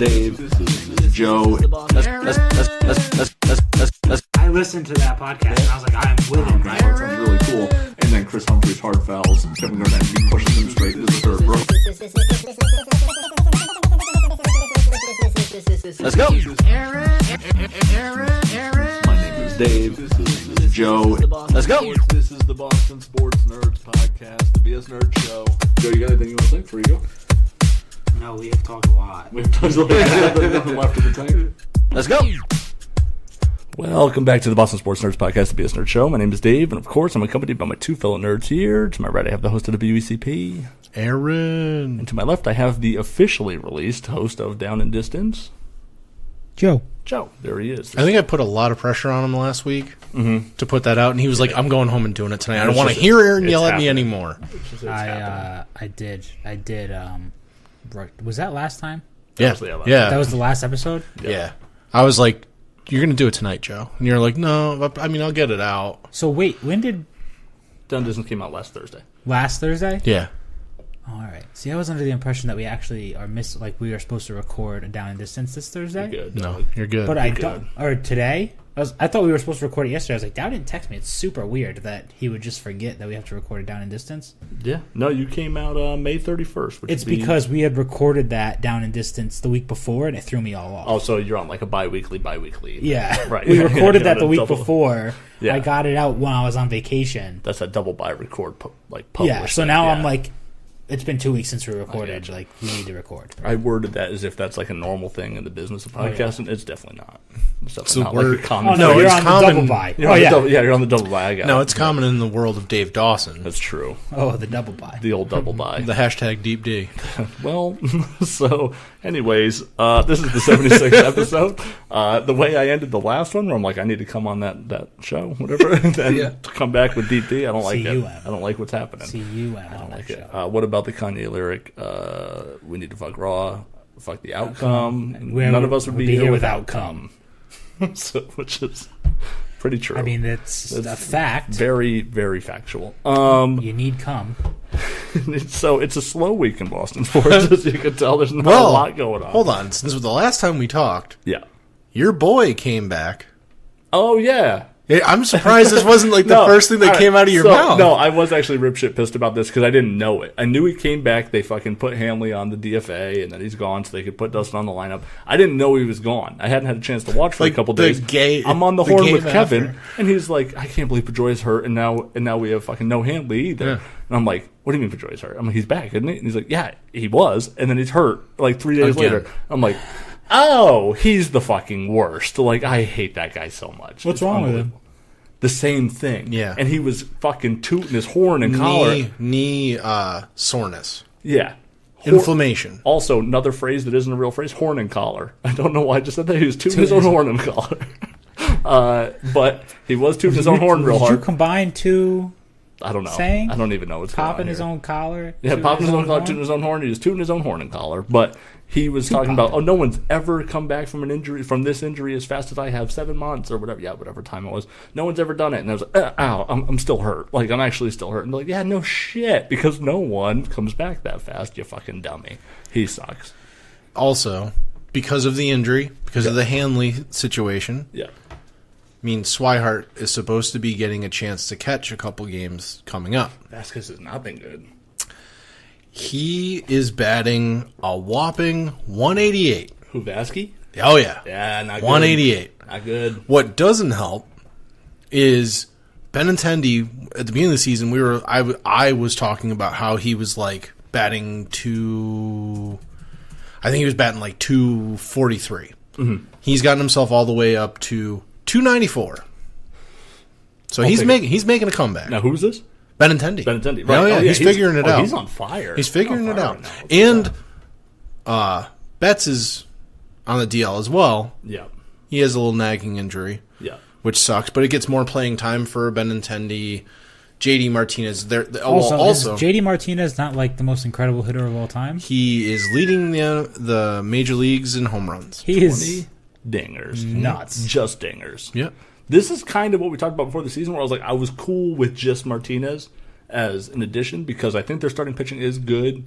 Dave. This is Joe. I listened to that podcast and I was like, I'm with him. That sounds really cool. And then Chris Humphries hard fouls and Kevin Garnett pushes him straight into the third row. Let's go. My name is Dave. This is Joe. Let's go. This is the Boston Sports Nerds Podcast, the B.S.N. Nerd Show. Joe, you got anything you want to say before you go? No, we have talked a lot. We have nothing left in the tank. Let's go. Welcome back to the Boston Sports Nerds Podcast, the B.S.N. Nerd Show. My name is Dave, and of course, I'm accompanied by my two fellow nerds here. To my right, I have the host of the WECP, Aaron. And to my left, I have the officially released host of Down and Distance, Joe. There he is. I think I put a lot of pressure on him last week to put that out, and he was like, I'm going home and doing it tonight. I don't want to hear Aaron yell at me anymore. I did. Was that last time? Yeah. That was the last episode? Yeah. I was like, you're going to do it tonight, Joe. And you're like, no, I mean, I'll get it out. So wait, when did... Down and Distance came out last Thursday. Last Thursday? Yeah. Oh, all right. See, I was under the impression that we actually are we are supposed to record a Down and Distance this Thursday. You're good. No, you're good. But I don't... Or today? I thought we were supposed to record it yesterday. I was like, Dow didn't text me. It's super weird that he would just forget that we have to record it Down and Distance. Yeah. No, you came out May 31st. It's because we had recorded that Down and Distance the week before, and it threw me all off. Oh, so you're on like a bi-weekly. Yeah. Right. We recorded that the week double. Before. Yeah. I got it out when I was on vacation. That's a double bi-record, published. Yeah, so now thing. I'm like, it's been 2 weeks since we recorded. Like, we need to record. I worded that as if that's like a normal thing in the business of podcasting. It's definitely not. It's definitely So not we're- like a common Oh, no, thing. you're it's on common. the double buy. You're Oh, on the yeah. double, you're on the double buy. I got No, it. it's common in the world of Dave Dawson. That's true. Oh, the double buy. The old double buy. The hashtag Deep D. Well, so, anyways, this is the 76th episode. The way I ended the last one, where I'm like, I need to come on that show, whatever, and then come back with Deep D. I don't like it. C-U-M. I don't like what's happening. C-U-M I don't on like that it. show. What about the Kanye lyric? We need to fuck Raw, fuck the outcome. And None of us would be here without come. So, which is pretty true. I mean, that's a fact. Very, very factual. You need come. So it's a slow week in Boston sports, as you can tell. There's not a lot going on. Hold on. Since the last time we talked, Yeah. your boy came back. Oh, yeah. I'm surprised this wasn't like the No, first thing that all right, came out of your so, mouth. No, I was actually ripshit pissed about this because I didn't know it. I knew he came back. They fucking put Hanley on the DFA, and then he's gone, so they could put Dustin on the lineup. I didn't know he was gone. I hadn't had a chance to watch for Like a couple the days. I'm on the horn game with Kevin, after. and he's like, I can't believe Pedroia's hurt, and now we have fucking no Hanley either. Yeah. And I'm like, what do you mean Pedroia's hurt? I'm like, he's back, isn't he? And he's like, yeah, he was, and then he's hurt like 3 days Again. later. I'm like, oh, he's the fucking worst. Like, I hate that guy so much. What's wrong with him? The same thing. Yeah. And he was fucking tooting his horn and collar. Knee soreness. Yeah. Inflammation. Also, another phrase that isn't a real phrase, horn and collar. I don't know why I just said that. He was tooting his own horn and collar. But he was tooting his own horn real Did you hard. combine two I don't know. saying? I don't even know what's going on popping his here. own collar? Yeah, tooting popping his own collar, horn? tooting his own horn. He was tooting his own horn and collar. But he was talking about, no one's ever come back from this injury as fast as I have, 7 months or whatever. Yeah, whatever time it was. No one's ever done it. And I was like, ow, I'm still hurt. Like, I'm actually still hurt. And they're like, yeah, no shit, because no one comes back that fast, you fucking dummy. He sucks. Also, because of the injury, because of the Hanley situation, Yeah. means Swihart is supposed to be getting a chance to catch a couple games coming up. Vasquez has not been good. He is batting a whopping 188. Who, Vasquez? Oh, yeah. Yeah, not good. 188. Not good. What doesn't help is Benintendi, at the beginning of the season, I was talking about how he was like batting I think he was batting like 243. Mm-hmm. He's gotten himself all the way up to 294. So he's making a comeback. Now, who's this? Benintendi. Benintendi. Right. Oh, yeah, he's figuring it out. He's on fire. He's figuring He's it on out. fire right now. And Betts is on the DL as well. Yeah. He has a little nagging injury, Yeah. which sucks, but it gets more playing time for Benintendi. JD Martinez. Also, is JD Martinez not like the most incredible hitter of all time? He is leading the major leagues in home runs. He is dingers. nuts. Just dingers. Yep. This is kind of what we talked about before the season, where I was like, I was cool with just Martinez as an addition because I think their starting pitching is good.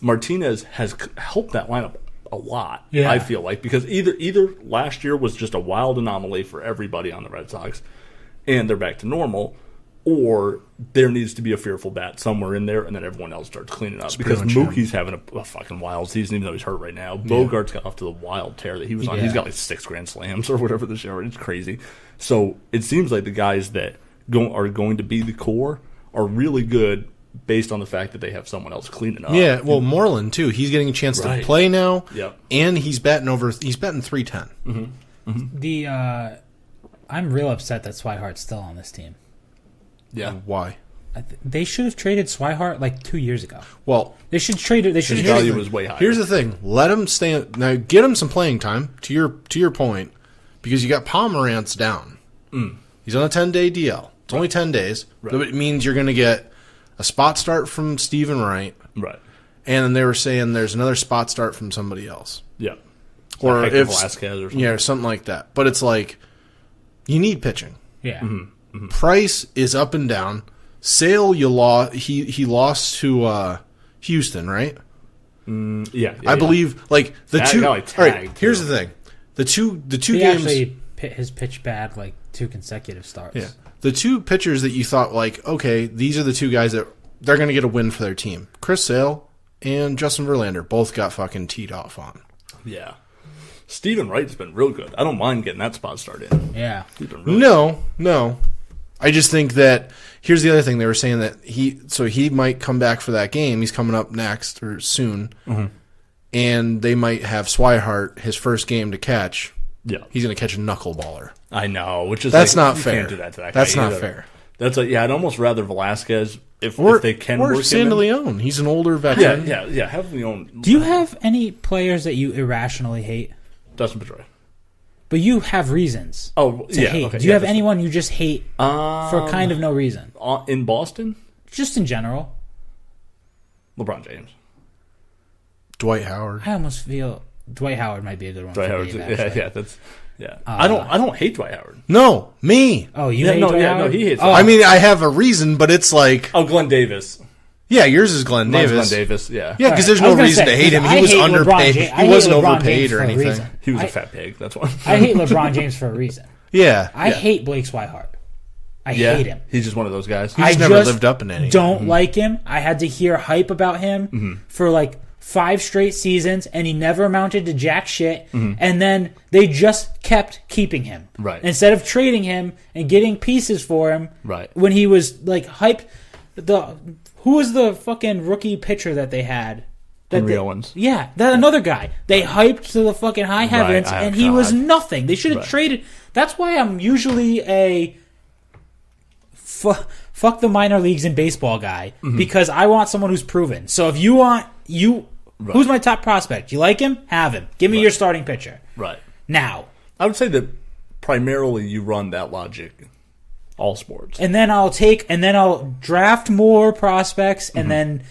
Martinez has helped that lineup a lot. Yeah. I feel like because either last year was just a wild anomaly for everybody on the Red Sox, and they're back to normal, or there needs to be a fearful bat somewhere in there, and then everyone else starts cleaning up. Because pretty much Mookie's having a fucking wild season, even though he's hurt right now. Bogart's got off to the wild tear that he was on. Yeah. He's got like 6 grand slams or whatever this year. It's crazy. So it seems like the guys that are going to be the core are really good based on the fact that they have someone else cleaning up. Yeah, well, Moreland too. He's getting a chance to Right. play now. Yep. And he's batting 310. I'm real upset that Swihart's still on this team. Yeah. Why? They should have traded Swihart like 2 years ago. Well, They should trade it. They should His have value traded. was way higher. here's the thing. Let him stay. Now, get him some playing time. To your point, because you got Pomerantz down. He's on a 10-day DL. It's only 10 days, but it means you're going to get a spot start from Stephen Wright, Right. and then they were saying there's another spot start from somebody else, Yeah. or Like if Velasquez or something. yeah, or something like that. But it's like you need pitching. Yeah. Price is up and down. Sale, he lost to Houston, right? Yeah. I believe like the That two. guy All right, tagged, here's too. the thing: the two He games. actually his pitch bad like 2 consecutive starts. Yeah, the two pitchers that you thought like, okay, these are the two guys that they're going to get a win for their team. Chris Sale and Justin Verlander both got fucking teed off on. Yeah. Stephen Wright's been real good. I don't mind getting that spot started in. Yeah. He's been really No. I just think that here's the other thing. They were saying that he might come back for that game. He's coming up next or soon, and they might have Swihart his first game to catch. Yeah. He's going to catch a knuckleballer. I know, which is That's like, not you fair. Can't do that to that That's guy not either. fair. That's like I'd almost rather Velasquez if they can or work him in. Sandaleone. He's an older veteran. Yeah. Have the own. Do you have any players that you irrationally hate? Dustin Pedroia? But you have reasons Oh to yeah. hate. Okay, Do you have that's anyone you just hate for kind of no reason? in Boston? Just in general. LeBron James. Dwight Howard. I almost feel Dwight Howard might be a good one. Dwight for Howard. me, Yeah. actually. That's. Yeah. I don't hate Dwight Howard. No, me. Oh, you Yeah, hate no, Dwight yeah, Howard? no, he hates. Oh, I mean, I have a reason, but it's like, Oh, Glenn Davis. yeah, yours is Glenn Mine's Davis. Glenn Davis. Yeah. Yeah, because Alright, there's I was no gonna reason say, to hate him. I He was hate underpaid. LeBron James. I He hate wasn't LeBron overpaid James or for a anything. reason. He was a fat pig. That's why. I hate LeBron James for a reason. Yeah. I hate Blake Swihart. I Yeah. hate him. He's just one of those guys. He just never lived up in any. Don't like him. I had to hear hype about him for like 5 straight seasons, and he never amounted to jack shit. And then they just kept keeping him. Right. Instead of trading him and getting pieces for him. Right. When he was like hyped. Who was the fucking rookie pitcher that they had? Henry Owens. Yeah, that another guy. They hyped to the fucking high heavens, Oh, and he was God. nothing. They should have traded. That's why I'm usually a fuck the minor leagues in baseball guy, because I want someone who's proven. So if you want who's my top prospect? You like him? Have him. Give me your starting pitcher Right. now, I would say that primarily you run that logic all sports. and then I'll draft more prospects, and then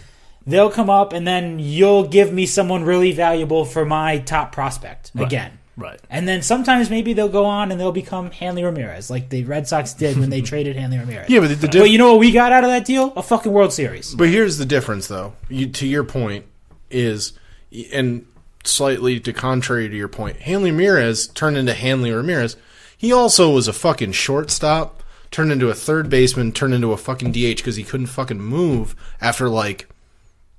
they'll come up, and then you'll give me someone really valuable for my top prospect again. Right. And then sometimes maybe they'll go on and they'll become Hanley Ramirez, like the Red Sox did when they traded Hanley Ramirez. Yeah, but But you know what we got out of that deal? A fucking World Series. But here's the difference, though. To your point is, and slightly to contrary to your point, Hanley Ramirez turned into Hanley Ramirez. He also was a fucking shortstop, turned into a third baseman, turned into a fucking DH because he couldn't fucking move after like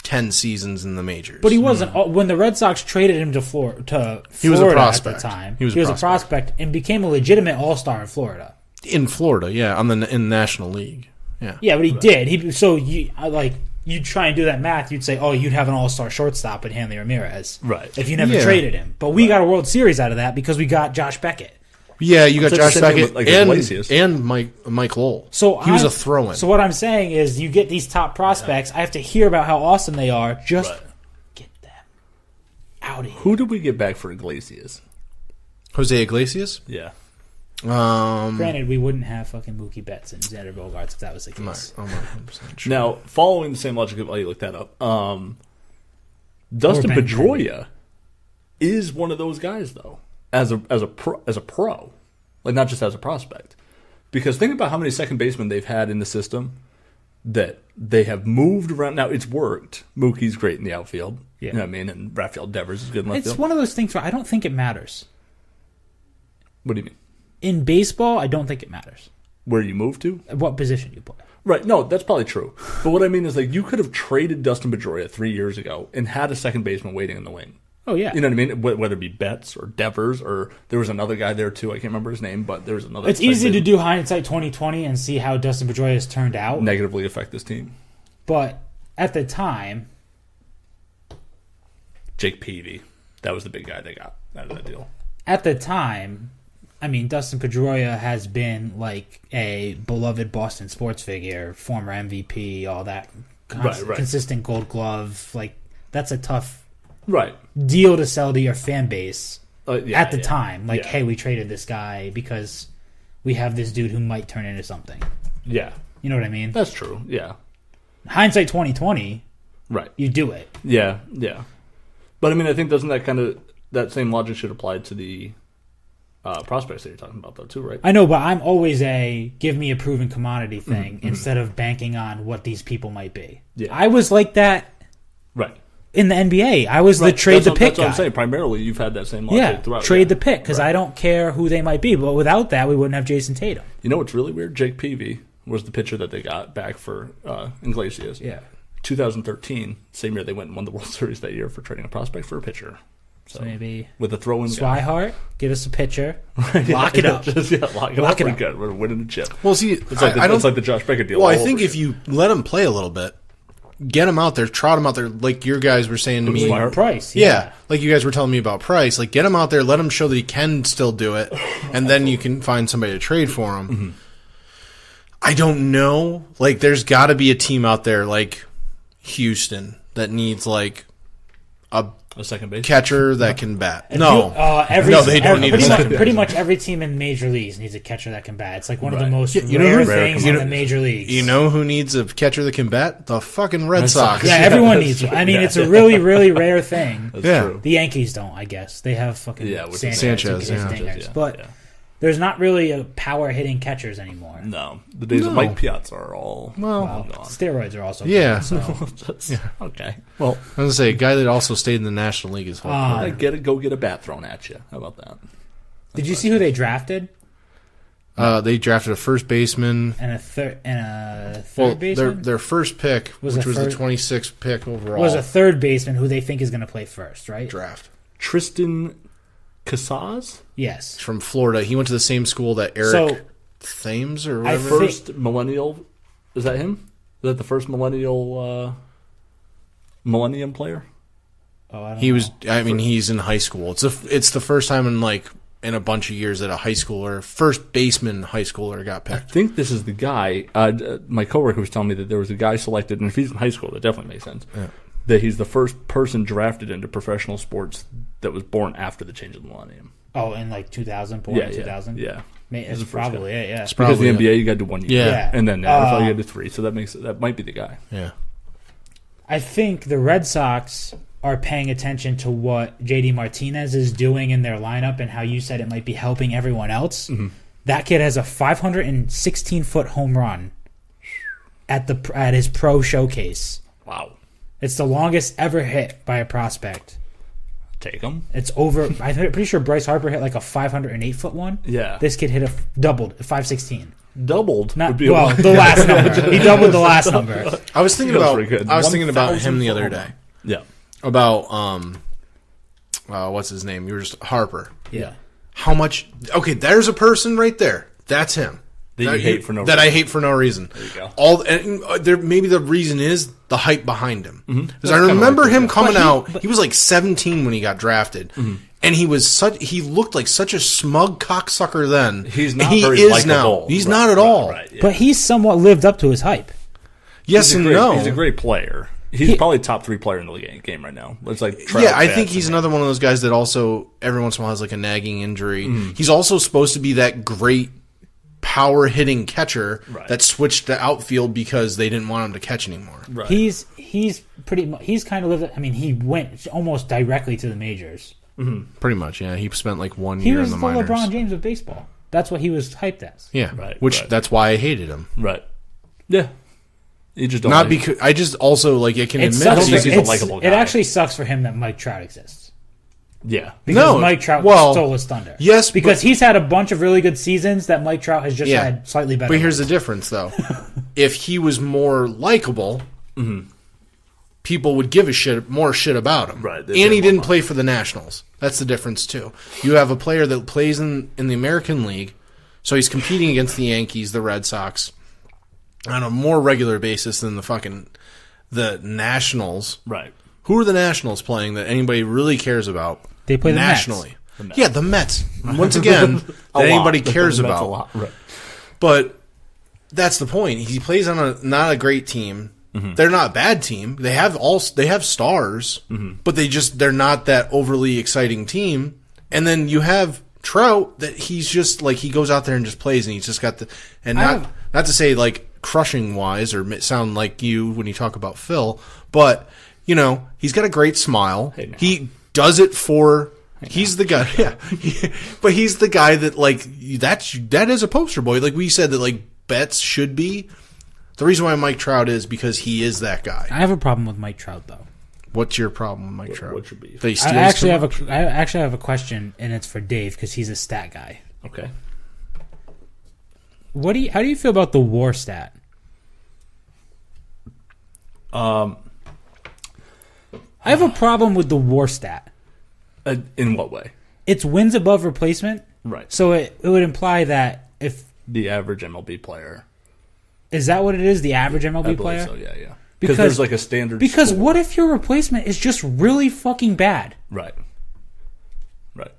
10 seasons in the majors. But he wasn't. When the Red Sox traded him to Florida, He was a prospect. at the time. He was a prospect and became a legitimate all-star in Florida. in Florida, yeah, in the National League. Yeah. Yeah, but he did. You'd try and do that math, you'd say, oh, you'd have an all-star shortstop in Hanley Ramirez. Right. If you never Yeah. traded him. But we got a World Series out of that because we got Josh Beckett. Yeah, you got So Josh it's the same thing Beckett with, like, Iglesias. and Mike Lowell. So he was a throw-in. So what I'm saying is, you get these top prospects. I have to hear about how awesome they are. Just get them out of here. Who did we get back for Iglesias? Jose Iglesias? Yeah. Granted, we wouldn't have fucking Mookie Betts and Xander Bogaerts if that was the case. I'm not 100% sure. Now, following the same logic while you look that up, Dustin Ben Pedroia is one of those guys, though, as a pro, like not just as a prospect. Because think about how many second basemen they've had in the system that they have moved around. Now, it's worked. Mookie's great in the outfield. Yeah. You know what I mean? And Rafael Devers is good in left It's field. one of those things where I don't think it matters. What do you mean? In baseball, I don't think it matters Where you move to? what position you play. Right. No, that's probably true. But what I mean is, like, you could have traded Dustin Pedroia 3 years ago and had a second baseman waiting in the wing. Oh, yeah. You know what I mean? Whether it be Betts or Devers, or there was another guy there too. I can't remember his name, but there was another. It's easy to do hindsight 2020 and see how Dustin Pedroia has turned out. Negatively affect this team. But at the time, Jake Peavy, that was the big guy they got out of that deal. at the time, I mean, Dustin Pedroia has been like a beloved Boston sports figure, former MVP, all that. Right. Consistent Gold Glove. Like, that's a tough Right. deal to sell to your fan base Yeah, at the time. Like, Yeah. hey, we traded this guy because we have this dude who might turn into something. Yeah. You know what I mean? That's true. Yeah. Hindsight 2020, Right. you do it. Yeah. Yeah. But I mean, I think doesn't that same logic should apply to the prospects that you're talking about, though, too, right? I know, but I'm always a give me a proven commodity thing instead of banking on what these people might be. Yeah. I was like that Right. in the NBA. I was the Right. trade the pick That's what guy. I'm saying. Primarily, you've had that same logic Yeah, throughout. trade yeah. the pick because I don't care who they might be. But without that, we wouldn't have Jason Tatum. You know what's really weird? Jake Peavy was the pitcher that they got back for Iglesias. Yeah. 2013, same year they went and won the World Series that year for trading a prospect for a pitcher. So maybe With a throw-in guy. Swihart, give us a pitcher, lock it up. Just, lock it Lock up. it We're up. good. We're winning the chip. Well, see, It's like I don't. it's like the Josh Becker deal. Well, I all think over if you let him play a little bit, get him out there, trot him out there, like your guys were saying to me. Swihart? Price, Yeah, like you guys were telling me about Price. Like, get him out there, let him show that he can still do it, and then you can find somebody to trade for him. Mm-hmm. I don't know. Like, there's got to be a team out there like Houston that needs like a second base. catcher that can bat. If No, you- no, they don't need a pretty second much, pretty much every team in major leagues needs a catcher that can bat. It's like one of the Right. most you know rare who- things you in know- the major leagues. You know who needs a catcher that can bat? The fucking Red Sox. Yeah, everyone needs one. I mean, it's a really, really rare thing. That's Yeah. true. The Yankees don't, I guess. They have fucking Yeah, which is Sanchez, who Sanchez, can hit yeah. dingers. Yeah, But yeah. there's not really a power hitting catchers anymore. No. The days of No. Mike Piazza are all Well, gone. Steroids are also Yeah. so. That's, okay. Well, I was gonna say a guy that also stayed in the National League his whole I career. go get a bat thrown at you. How about that? Did you see who they drafted? They drafted a first baseman. And a third Well, baseman their first pick, Was which a was the first- 26th pick overall, was a third baseman who they think is going to play first, right? draft Tristan Casas? Yes. from Florida. He went to the same school that Eric So Thames or I whatever. think- First millennial. Is that him? Is that the first millennial millennium player? oh, I don't He know. was. I mean, he's in high school. It's the first time in a bunch of years that a high schooler, first baseman high schooler, got I picked. think this is the guy. My coworker was telling me that there was a guy selected, and if he's in high school, that definitely makes sense. Yeah. That he's the first person drafted into professional sports that was born after the change of the millennium. Oh, in like 2000, born in 2000? Yeah. It's He's the first probably guy. it, yeah. Because Probably, the NBA, you got to do 1 year. Yeah. And then NFL, you got to do 3. So that might be the guy. Yeah. I think the Red Sox are paying attention to what JD Martinez is doing in their lineup and how you said it might be helping everyone else. Mm-hmm. That kid has a 516-foot home run at his pro showcase. Wow. It's the longest ever hit by a prospect. Take him. It's over. I'm pretty sure Bryce Harper hit like a 508-foot one. Yeah. This kid hit doubled, 516. Doubled. Not would be well, the last number. He doubled the last number. I was thinking Feels about. pretty good. I was thinking about 1,000 him the for other home day. run. Yeah. About what's his name? You were just Harper. Yeah. How much? Okay, there's a person right there. That's him. That you hate for no that I reason. hate for no reason. There you go. There maybe the reason is the hype behind him. Because That's I kinda remember like him it. coming out. He was like 17 when he got drafted, and he looked like such a smug cocksucker then. He's not he very is likable. now. He's Right, not at right, all. right, yeah. But he's somewhat lived up to his hype. Yes and no. He's a great player. He's probably top 3 player in the game right now. It's like Trout, Yeah, I Chapman. think he's another one of those guys that also every once in a while has like a nagging injury. He's also supposed to be that great power hitting catcher Right. that switched to outfield because they didn't want him to catch anymore. Right. He's kind of lived. I mean, he went almost directly to the majors. Pretty much, yeah. He spent like 1 He year was in the the minors. LeBron James of baseball. That's what he was hyped as. Yeah, Right, which right. that's why I hated him. Right. Yeah. You just don't Not like because I just also like I can It admit sucks. think he's a It's- likable guy. It actually sucks for him that Mike Trout exists. Yeah. Because No, Mike Trout well, stole his thunder. yes, because but- he's had a bunch of really good seasons that Mike Trout has just had slightly better. But here's the ones. difference, though. If he was more likable, people would give more shit about him. Right, And they'd he pay more didn't money. play for the Nationals. That's the difference, too. You have a player that plays in the American League, so he's competing against the Yankees, the Red Sox, on a more regular basis than the Nationals. Right. Who are the Nationals playing that anybody really cares about? They play the Mets. nationally. Yeah, the Mets. Once again, that anybody cares That's about. a lot. Right. But that's the point. He plays on not a great team. They're not a bad team. They have stars, but they're not that overly exciting team. And then you have Trout that he's just like he goes out there and just plays and he's just got the not to say like crushing wise or sound like you when you talk about Phil, but he's got a great smile. Hey, now. He does it for. He's the guy, yeah. But he's the guy that like that is a poster boy. Like we said that like Betts should be. The reason why Mike Trout is because he is that guy. I have a problem with Mike Trout though. What's your problem with Mike Trout? What should be? That he I steals actually too much? I actually have a question, and it's for Dave because he's a stat guy. Okay. How do you feel about the WAR stat? Um, I have a problem with the WAR stat. in what way? It's wins above replacement, Right. so it would imply that if The average MLB player. is that what it is, the average I MLB believe player? so. Yeah. Yeah. Because- Because there's like a standard. Because score. what if your replacement is just really fucking bad? Right. Right.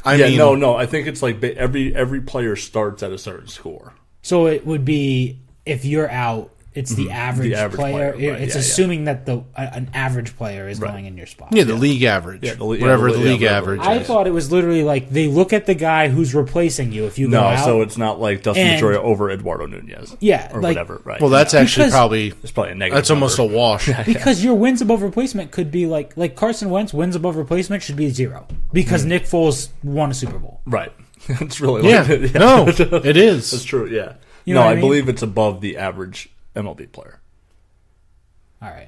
I Yeah. mean, No. I think it's like every player starts at a certain score. So it would be if you're out, it's the average, player. player, right, It's yeah, assuming that an average player is Right. going in your spot. Yeah, the league average. Yeah, the whatever the league whatever. average I is. thought it was literally like they look at the guy who's replacing you if you go No, out. so it's not like Dustin And- Pedroia over Eduardo Nunez. Yeah, Or like- whatever. Right. Well, that's actually Because- probably it's probably a negative. that's almost a number. wash. because your wins above replacement could be like Carson Wentz wins above replacement should be 0 because Nick Foles won a Super Bowl. Right. It's really Yeah, like it. Yeah. no, it is. That's true. Yeah. You know No, what I I mean? believe it's above the average MLB player. All right.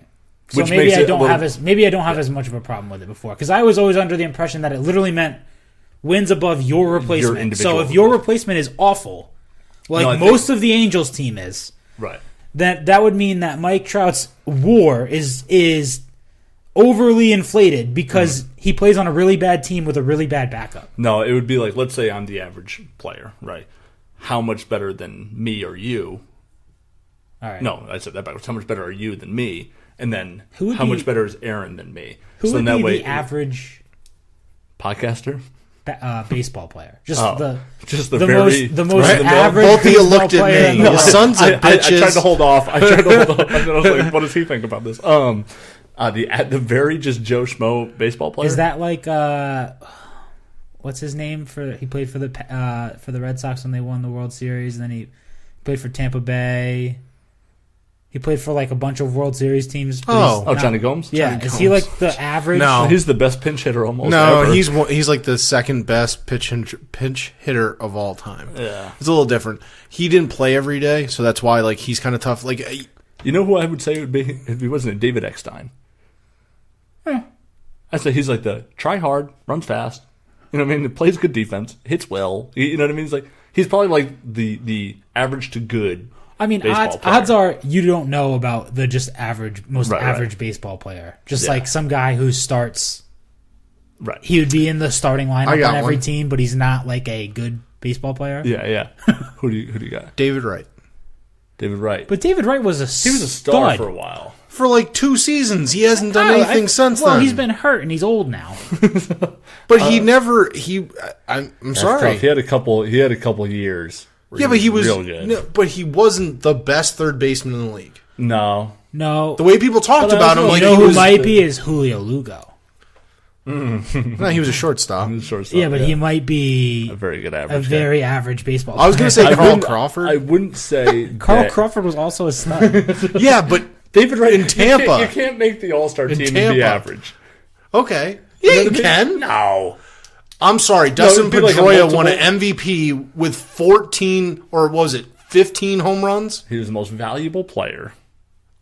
So Which maybe makes I it a don't little- have as much of a problem with it before because I was always under the impression that it literally meant wins above your replacement. individual So if your replacement is awful, like No, I think- most of the Angels team is, Right. that would mean that Mike Trout's WAR is overly inflated because he plays on a really bad team with a really bad backup. No, it would be like, let's say I'm the average player, right? How much better than me or you? All right. No, I said that backwards. How much better are you than me? And then Who would how be- much better is Aaron than me? Who so would in that be way, the average podcaster? baseball player? Just Oh, just the the very most Right? average Both of you baseball looked at player in me. the You world. sons of I bitches. tried to hold off. And then I was like, what does he think about this? The very just Joe Schmo baseball player. Is that like what's his name he played for the Red Sox when they won the World Series, and then he played for Tampa Bay. He played for like a bunch of World Series teams. but Oh. he's Oh, not- Johnny Gomes? Yeah, Johnny is he Gomes. like the average? No. He's the best pinch hitter almost No, ever. he's like the second best pinch hitter of all time. Yeah. It's a little different. He didn't play every day, so that's why like he's kind of tough. Like You know who I would say would be if he wasn't David Eckstein? I'd say he's like the try hard, runs fast. You know what I mean? Plays good defense, hits well. You know what I mean? He's probably like the average to good. I mean, baseball player. odds are you don't know about the just most Right, average right. baseball player. Just Yeah. like some guy who starts. Right. He would be in the starting I lineup got on every one. team, but he's not like a good baseball player. Yeah. Who do you got? David Wright David Wright. But David Wright was he was a star for a while. for like 2 seasons. He hasn't done Oh, anything since well, then. he's been hurt and he's old now. but he never. I'm That's sorry. tough. He had a couple years. where Yeah, but he was real good. no, but he wasn't the best third baseman in the league. No. No, The way people talked about him, you like know he who was, might be is Julio Lugo. no, he was a shortstop. He was shortstop, Yeah, but he might be a very good a average. guy. very average baseball. I was going to player. say Carl wouldn't- Crawford. I wouldn't say Carl that- Crawford was also a stud. yeah, but David Wright in Tampa. You can't make the All Star team and Tampa. be average. Okay, yeah, you can. No. I'm sorry, Dustin it'd be like a Pedroia won an multiple- MVP with 14 or was it 15 home runs? He was the most valuable player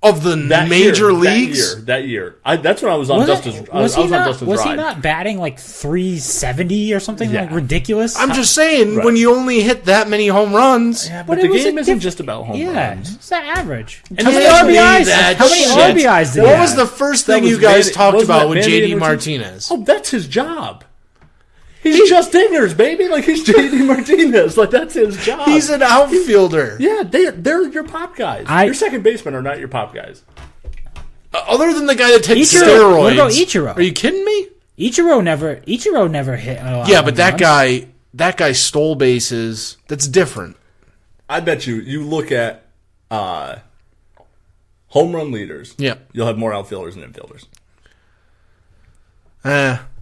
of the major leagues. That year. That's when I was on Dustin's. Was ride. he not batting like 370 or something like ridiculous? I'm just saying, when you only hit that many home runs, but the game isn't just about home runs. It's that average. How many RBIs? How many RBIs did he What have? was the first thing you guys talked about with JD Martinez? Oh, that's his job. He's just dingers, baby. Like, he's JD Martinez. Like, that's his job. He's an outfielder. Yeah, they're your pop guys. Your second basemen are not your pop guys. Other than the guy that takes Ichiro. steroids. What about Ichiro? Are you kidding me? Ichiro never hit a lot Yeah, of but home that guy stole bases. That's different. I bet you look at home run leaders. Yeah. You'll have more outfielders than infielders.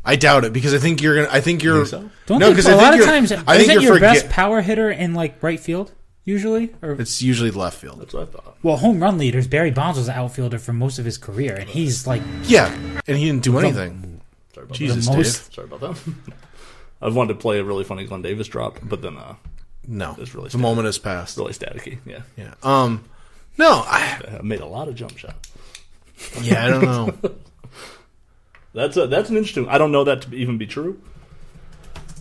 I doubt it because I think you're gonna. I think you're. So? Don't no, because a lot of times I think isn't you're your best power hitter in like right field usually? Or it's usually left field. That's what I thought. well, home run leaders. Barry Bonds was an outfielder for most of his career, and he's like Yeah, and he didn't do anything. Sorry about Jesus, the Dave. most- Sorry about that. I wanted to play a really funny Glenn Davis drop, but then No, It's really the moment has passed. really staticky. Yeah. Yeah. No, I made a lot of jump shots. yeah, I don't know. That's an interesting. I don't know that to even be true.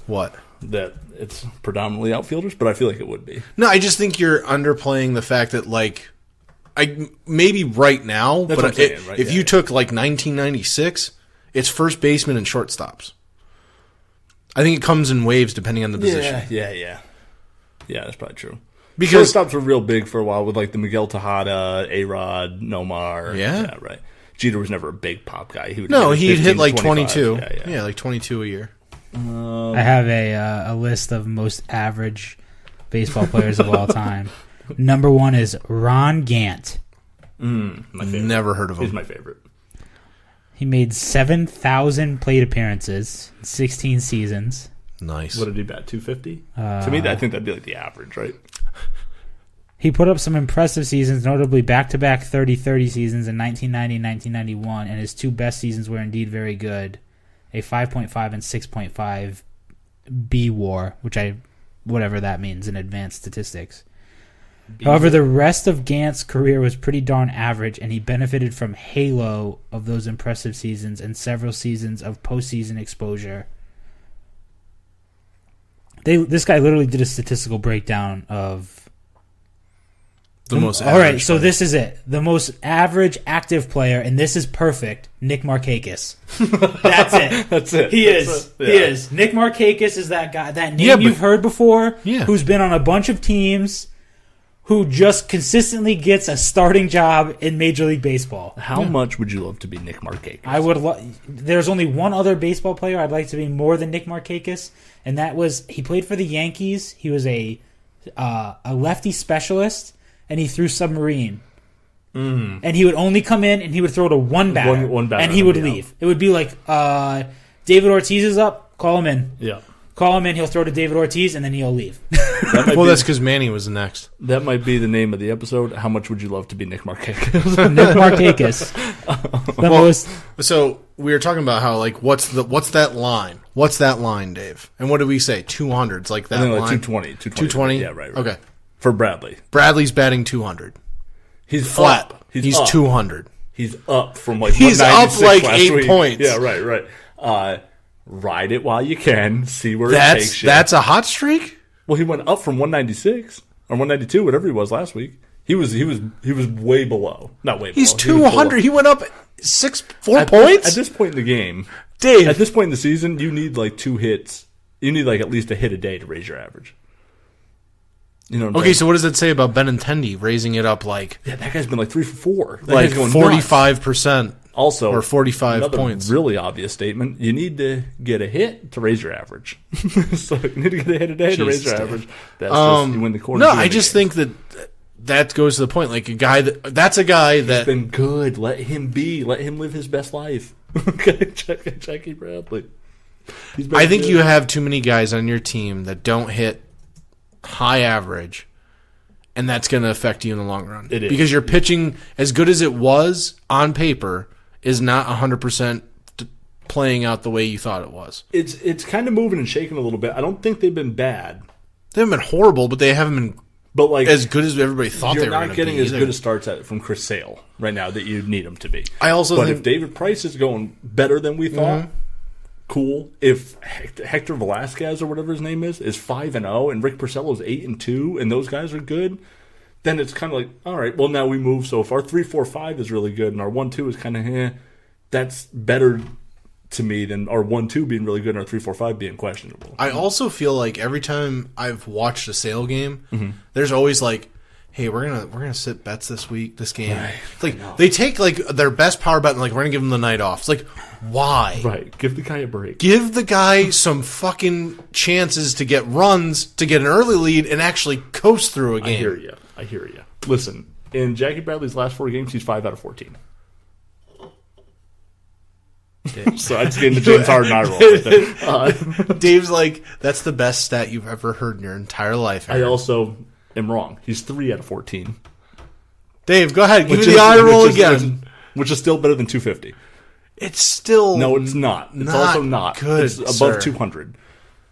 What? That it's predominantly outfielders, but I feel like it would be. No, I just think you're underplaying the fact that maybe right now, That's but what I'm saying, right? if Yeah. you took like 1996, it's first baseman and shortstops. I think it comes in waves depending on the position. Yeah, that's probably true. Because shortstops were real big for a while with like the Miguel Tejada, A-Rod, Nomar. Yeah? Right. Jeter was never a big pop guy. He'd he'd hit like 25. 22. Yeah. Like 22 a year. I have a list of most average baseball players of all time. Number 1 is Ron Gant. My favorite. Never heard of him. He's my favorite. He made 7,000 plate appearances, 16 seasons. Nice. What did he bat? 250? To me, I think that'd be like the average, right? He put up some impressive seasons, notably back-to-back 30-30 seasons in 1990 and 1991, and his two best seasons were indeed very good. A 5.5 and 6.5 B-WAR, whatever that means in advanced statistics. However, the rest of Gant's career was pretty darn average, and he benefited from halo of those impressive seasons and several seasons of postseason exposure. This guy literally did a statistical breakdown of The most all right, average so player. this is it. The most average active player, and this is perfect, Nick Markakis. That's it. That's it. He That's is. it. Yeah. He is. Nick Markakis is that guy, that name Yeah, but- you've heard before, Yeah. who's been on a bunch of teams, who just consistently gets a starting job in Major League Baseball. How much would you love to be Nick Markakis? I would. There's only one other baseball player I'd like to be more than Nick Markakis, and that was he played for the Yankees. He was a lefty specialist, and he threw submarine. And he would only come in and he would throw to one batter, One batter and he would would be leave. It would be like David Ortiz is up, call him in. Yeah. Call him in, he'll throw to David Ortiz, and then he'll leave. Well, that's because Manny was next. That might be the name of the episode. How much would you love to be Nick Markakis? Nick Markakis. The most. So we were talking about how what's that line? What's that line, Dave? And what did we say? 200s, like that I think line. like 220. 220. Yeah, right. Okay. For Bradley. Bradley's batting 200. He's Flat. up. He's up. 200. He's up from like He's up 196 like last 8 week. points. Yeah, right. Ride it while you can. See where it takes you. That's a hot streak. Well, he went up from 196 or 192, whatever he was last week. He was way below. Not way below. He's He was 200. below. He went up 4 points. At this point in the game, Dave. At this point in the season, you need like 2 hits. You need like at least a hit a day to raise your average. You know what I'm Okay, saying? so what does it say about Benintendi raising it up like Yeah, that guy's been like 3 for 4. That like guy's going nuts. 45%? Also, or 45 another points. Really obvious statement. You need to get a hit to raise your average. So you need to get a hit a day to raise your Dave. average. That's just you win the quarter. No, I just think that goes to the point. Like that's a guy that been good. Let him be. Let him live his best life. Okay, Jackie Bradley. I think you have too many guys on your team that don't hit high average, and that's going to affect you in the long run. It is. Because your pitching, as good as it was on paper, is not 100% playing out the way you thought it was. It's kind of moving and shaking a little bit. I don't think they've been bad. They haven't been horrible, but they haven't been But like as good as everybody thought they you're were going not to be. getting as either. good a starts from Chris Sale right now that you need him to be. I also but think if David Price is going better than we thought, cool. If Hector Velasquez or whatever his name is 5-0 and Rick Porcello is 8-2 and those guys are good, then it's kind of like, all right, well now we move so far. 3-4-5 is really good and our 1-2 is kind of That's better to me than our 1-2 being really good and our 3-4-5 being questionable. I also feel like every time I've watched a Sale game, there's always like, hey, we're gonna sit bets this game. Right. It's like they take like their best power bet and like we're gonna give them the night off. It's like, why? Right. Give the guy a break. Give the guy some fucking chances to get runs, to get an early lead, and actually coast through a game. I hear you. Listen, in Jackie Bradley's last 4 games, he's 5 out of 14. So I just gave the James Harden eye roll right there. Dave's like, that's the best stat you've ever heard in your entire life. I Aaron. also am wrong. He's 3 out of 14. Dave, go ahead. Give me Which the eye roll is- again. Which is still better than 250. It's still No, it's not. It's not also not. good, It's above sir. 200.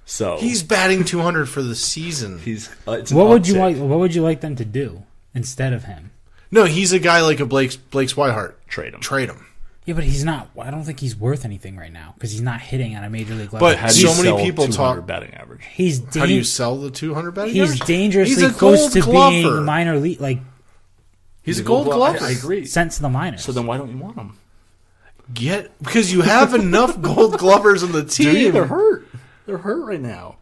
So He's batting 200 for the season. it's an What would you uptick. like? What would you like them to do instead of him? No, he's a guy like a Blake Whitehart. Trade him? Trade him. Yeah, but he's not. I don't think he's worth anything right now because he's not hitting on a major league level. But How do you so many sell people 200 talk. batting average? he's How do you sell the 200 batting he's average? dangerously He's a close Gold to Glover. being minor league, like He's a Gold Glover. I agree. sent to the minors. So then why don't you want him? Because you have enough Gold Glovers on the team. Dude, they're hurt. They're hurt right now.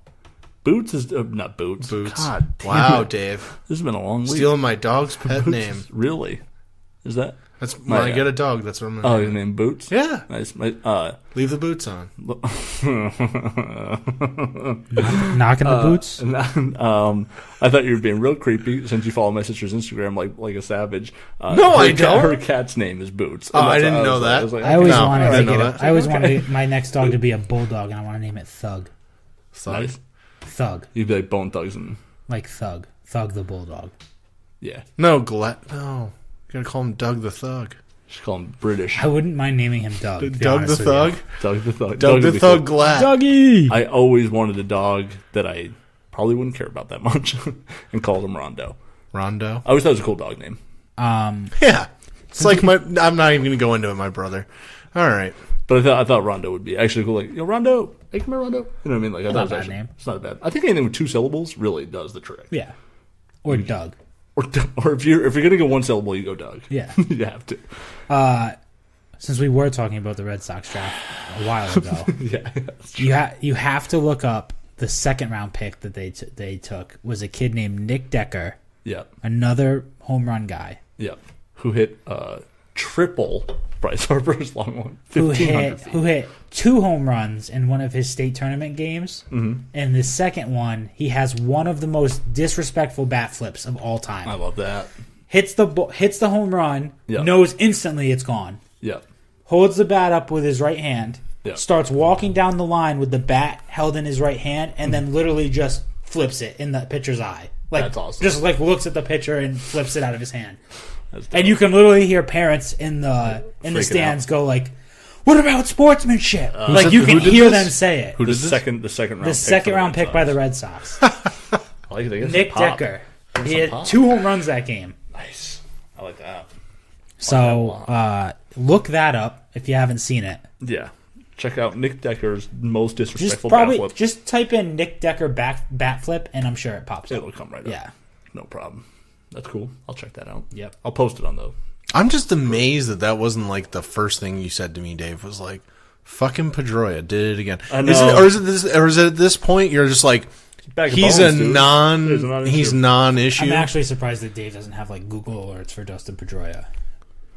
Boots is not Boots. Boots. God damn Wow, it. Dave. This has been a long week. Stealing my dog's pet Boots name. is- Really? Is that? That's when I get a dog. That's what I'm Oh, going his name Boots. Yeah. Nice. Leave the boots on. Knocking the boots. I thought you were being real creepy since you follow my sister's Instagram like a savage. No, I don't. Her cat's name is Boots. Oh, And I that's didn't what know that. was like, I always No, wanted I to didn't get know it. that. I always wanted my next dog to be a bulldog, and I want to name it Thug. nice. Thug, You'd be like Bone Thugs and like Thug the bulldog. yeah. No, No. You gotta call him Doug the Thug. Just call him British. I wouldn't mind naming him Doug. to be Doug the honest with you. Thug? Doug the Thug. Doug the would be Thug cool. Glatt. Dougie. I always wanted a dog that I probably wouldn't care about that much, and called him Rondo. Rondo. I always thought it was a cool dog name. Yeah. It's like I'm not even gonna go into it, my brother. All right. But I thought Rondo would be actually cool. Like, Rondo, hey, come here, Rondo. You know what I mean? Like, I thought Not it a was bad actually, name. It's not a bad. I think anything with 2 syllables really does the trick. Yeah, or Doug. Or if you're gonna go 1 syllable, you go Doug. Yeah. You have to. Since we were talking about the Red Sox draft a while ago, Yeah. you have to look up the second round pick that they took was a kid named Nick Decker, Yep. another home run guy Yep. Who hit triple Bryce Harper's long one? who 1,500 feet. hit 2 home runs in one of his state tournament games. Mm-hmm. And the second one, he has one of the most disrespectful bat flips of all time. I love that. Hits the home run, Yep. knows instantly it's gone. Yep. Holds the bat up with his right hand, Yep. starts walking down the line with the bat held in his right hand, and then literally just flips it in the pitcher's eye. Like, That's awesome. Just like looks at the pitcher and flips it out of his hand. That's And you can literally hear parents in the Freaking stands out. go like, "What about sportsmanship?" like did- you who can did hear this? them say it. Who the did this? second round. The pick second for the round Red pick by Sox. the Red Sox, I like it. They get Nick some pop. Decker. Get He some had pop. 2 home runs that game. Nice. I like that. So look that up if you haven't seen it. Yeah. Check out Nick Decker's most Just disrespectful bat probably flip. just type in Nick Decker bat flip, and I'm sure it pops up. It'll come right up. Yeah. No problem. That's cool. I'll check that out. Yep. I'll post it on the. I'm just amazed that wasn't like the first thing you said to me, Dave. Was like, "Fucking Pedroia did it again." I know. Is it at this point you're just like, Bag of he's bones, a dude. He's a non-issue. he's non-issue. I'm actually surprised that Dave doesn't have like Google alerts for Dustin Pedroia.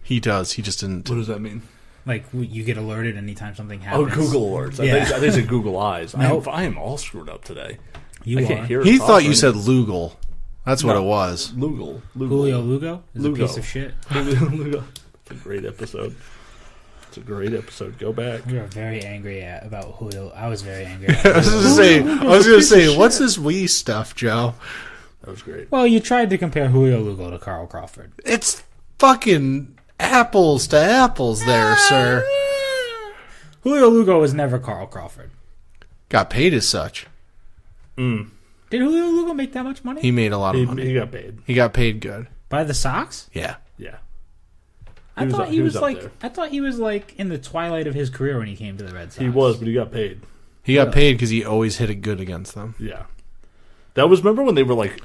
He does. He just didn't. What does that mean? Like you get alerted anytime something Oh, happens. Google alerts. Yeah. I think it's Google Eyes. Nope. I am all screwed up today. You I are. can't hear. He it thought you properly. said Lugal. That's what No. it was. Lugal. Julio Lugo is Lugo. a piece of shit. Lugal. It's a great episode. It's a great episode. Go back. We were very angry about Julio. I was very angry. I was gonna say, what's this wee stuff, Joe? That was great. Well, you tried to compare Julio Lugo to Carl Crawford. It's fucking apples to apples, there, sir. Julio Lugo was never Carl Crawford. Got paid as such. Did Julio Lugo make that much money? He made a lot of money. He got paid. He got paid good. By the Sox? Yeah. Yeah. I thought he was up like there. I thought he was like in the twilight of his career when he came to the Red Sox. He was, but he got paid. He got paid because he always hit it good against them. Yeah. That was, remember when they were like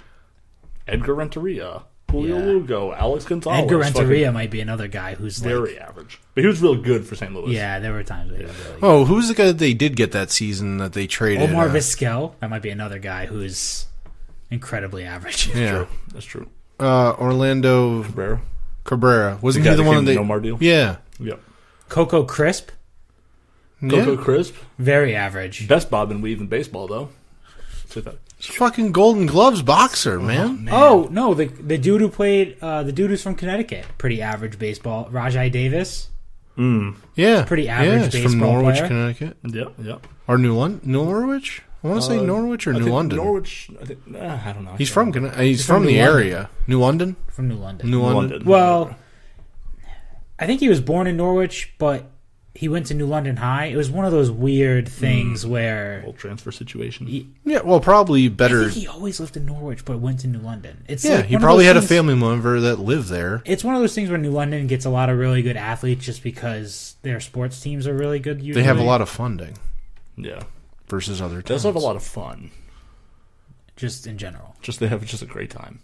Edgar Renteria, Julio Yeah. Lugo, Alex Gonzalez. Edgar Renteria might be another guy who's Very like, average. But he was real good for St. Louis. yeah, there were times where he was really Oh, who's the guy that they did get that season that they traded? Omar Vizquel. That might be another guy who's incredibly average. Yeah. That's true. Orlando Guerrero. Cabrera. Wasn't The he guy the that one came that to they... Nomar deal? Yeah. Yep. Coco Crisp, Coco Yeah. Crisp. very average. Best bob and weave in baseball, though. So that- He's fucking Golden Gloves boxer, man. Oh no, the dude who played the dude who's from Connecticut, pretty average baseball. Rajai Davis, Yeah. Pretty average Yeah, it's from baseball Norwich, player. Connecticut. Yep, yep. Or Norwich? I want to say Norwich or I New think London. Norwich, I think, I don't know. He's from he's from from the New London. area. New London? from New London. New London. London. Well, I think he was born in Norwich, but he went to New London High. It was one of those weird things where Whole transfer situation. Yeah, well, probably I better. think he always lived in Norwich, but went to New London. It's Yeah, like he one of probably those had a things- family member that lived there. It's one of those things where New London gets a lot of really good athletes just because their sports teams are really good. Usually. They have a lot of funding Yeah. versus other They towns. also have a lot of fun. just in general. They have just a great time.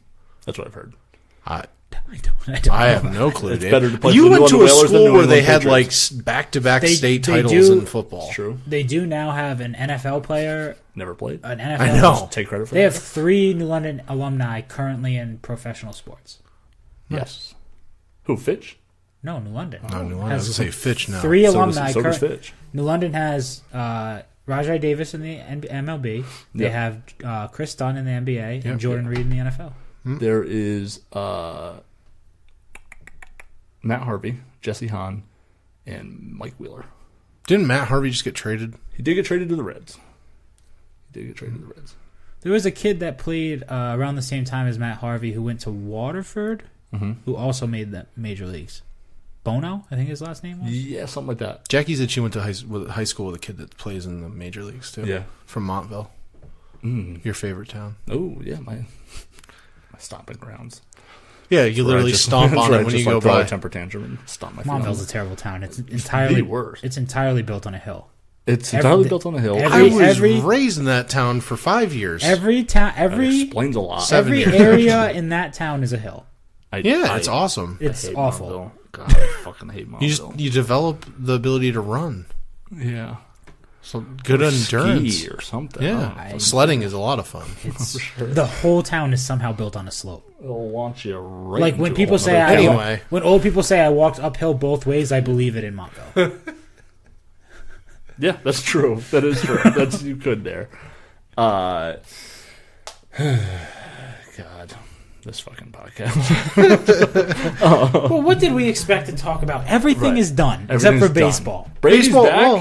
That's what I've heard. I I don't have know. no clue. It's Dave. better to play You for the went New to a England Whalers than school New where they England had like Patriots. back-to-back They- state they titles do- in football. It's true. They do now have an NFL player, Never played. an NFL. I know. Take credit for They that. have 3 New London alumni currently in professional sports. Yes. Who, Fitch? No, New London. No, New London. I was Has going to say Fitch now. 3 So does- alumni. so does cur- Fitch. New London has Rajai Davis in the MLB. They Yep. have Chris Dunn in the NBA Yep. and Jordan Reed in the NFL. There is Matt Harvey, Jesse Hahn, and Mike Wheeler. Didn't Matt Harvey just get traded? He did get traded to the Reds. There was a kid that played around the same time as Matt Harvey who went to Waterford, who also made the major leagues. Bono, I think his last name was. Yeah, something like that. Jackie said she went to high school with a kid that plays in the major leagues too. Yeah. From Montville, your favorite town. Oh, yeah, my stomping grounds. Yeah, you literally stomp on it when you go throw by. a temper tantrum and stomp my feet. Montville's a terrible town. It's entirely the worst. It's entirely built on a hill. It's entirely built on a hill. every- I was every- raised in that town for 5 years. Every town, That every explains a lot. 7 every years. area in that town is a hill. Yeah, it's awesome. It's hate awful. Montville. God, I fucking hate Montville. You develop the ability to run. Yeah. So good endurance. Ski or something. Yeah, sledding is a lot of fun. It's the whole town is somehow built on a slope. It'll launch you right Like when into a people whole say, nother- Anyway. when old people say I walked uphill both ways, I believe it in Montville. Yeah, that's true. That is true. That's you could there. God, this fucking podcast. Well, what did we expect to talk about? Everything Right. is done except Everything's for done. baseball. Brady's Baseball. back. Well,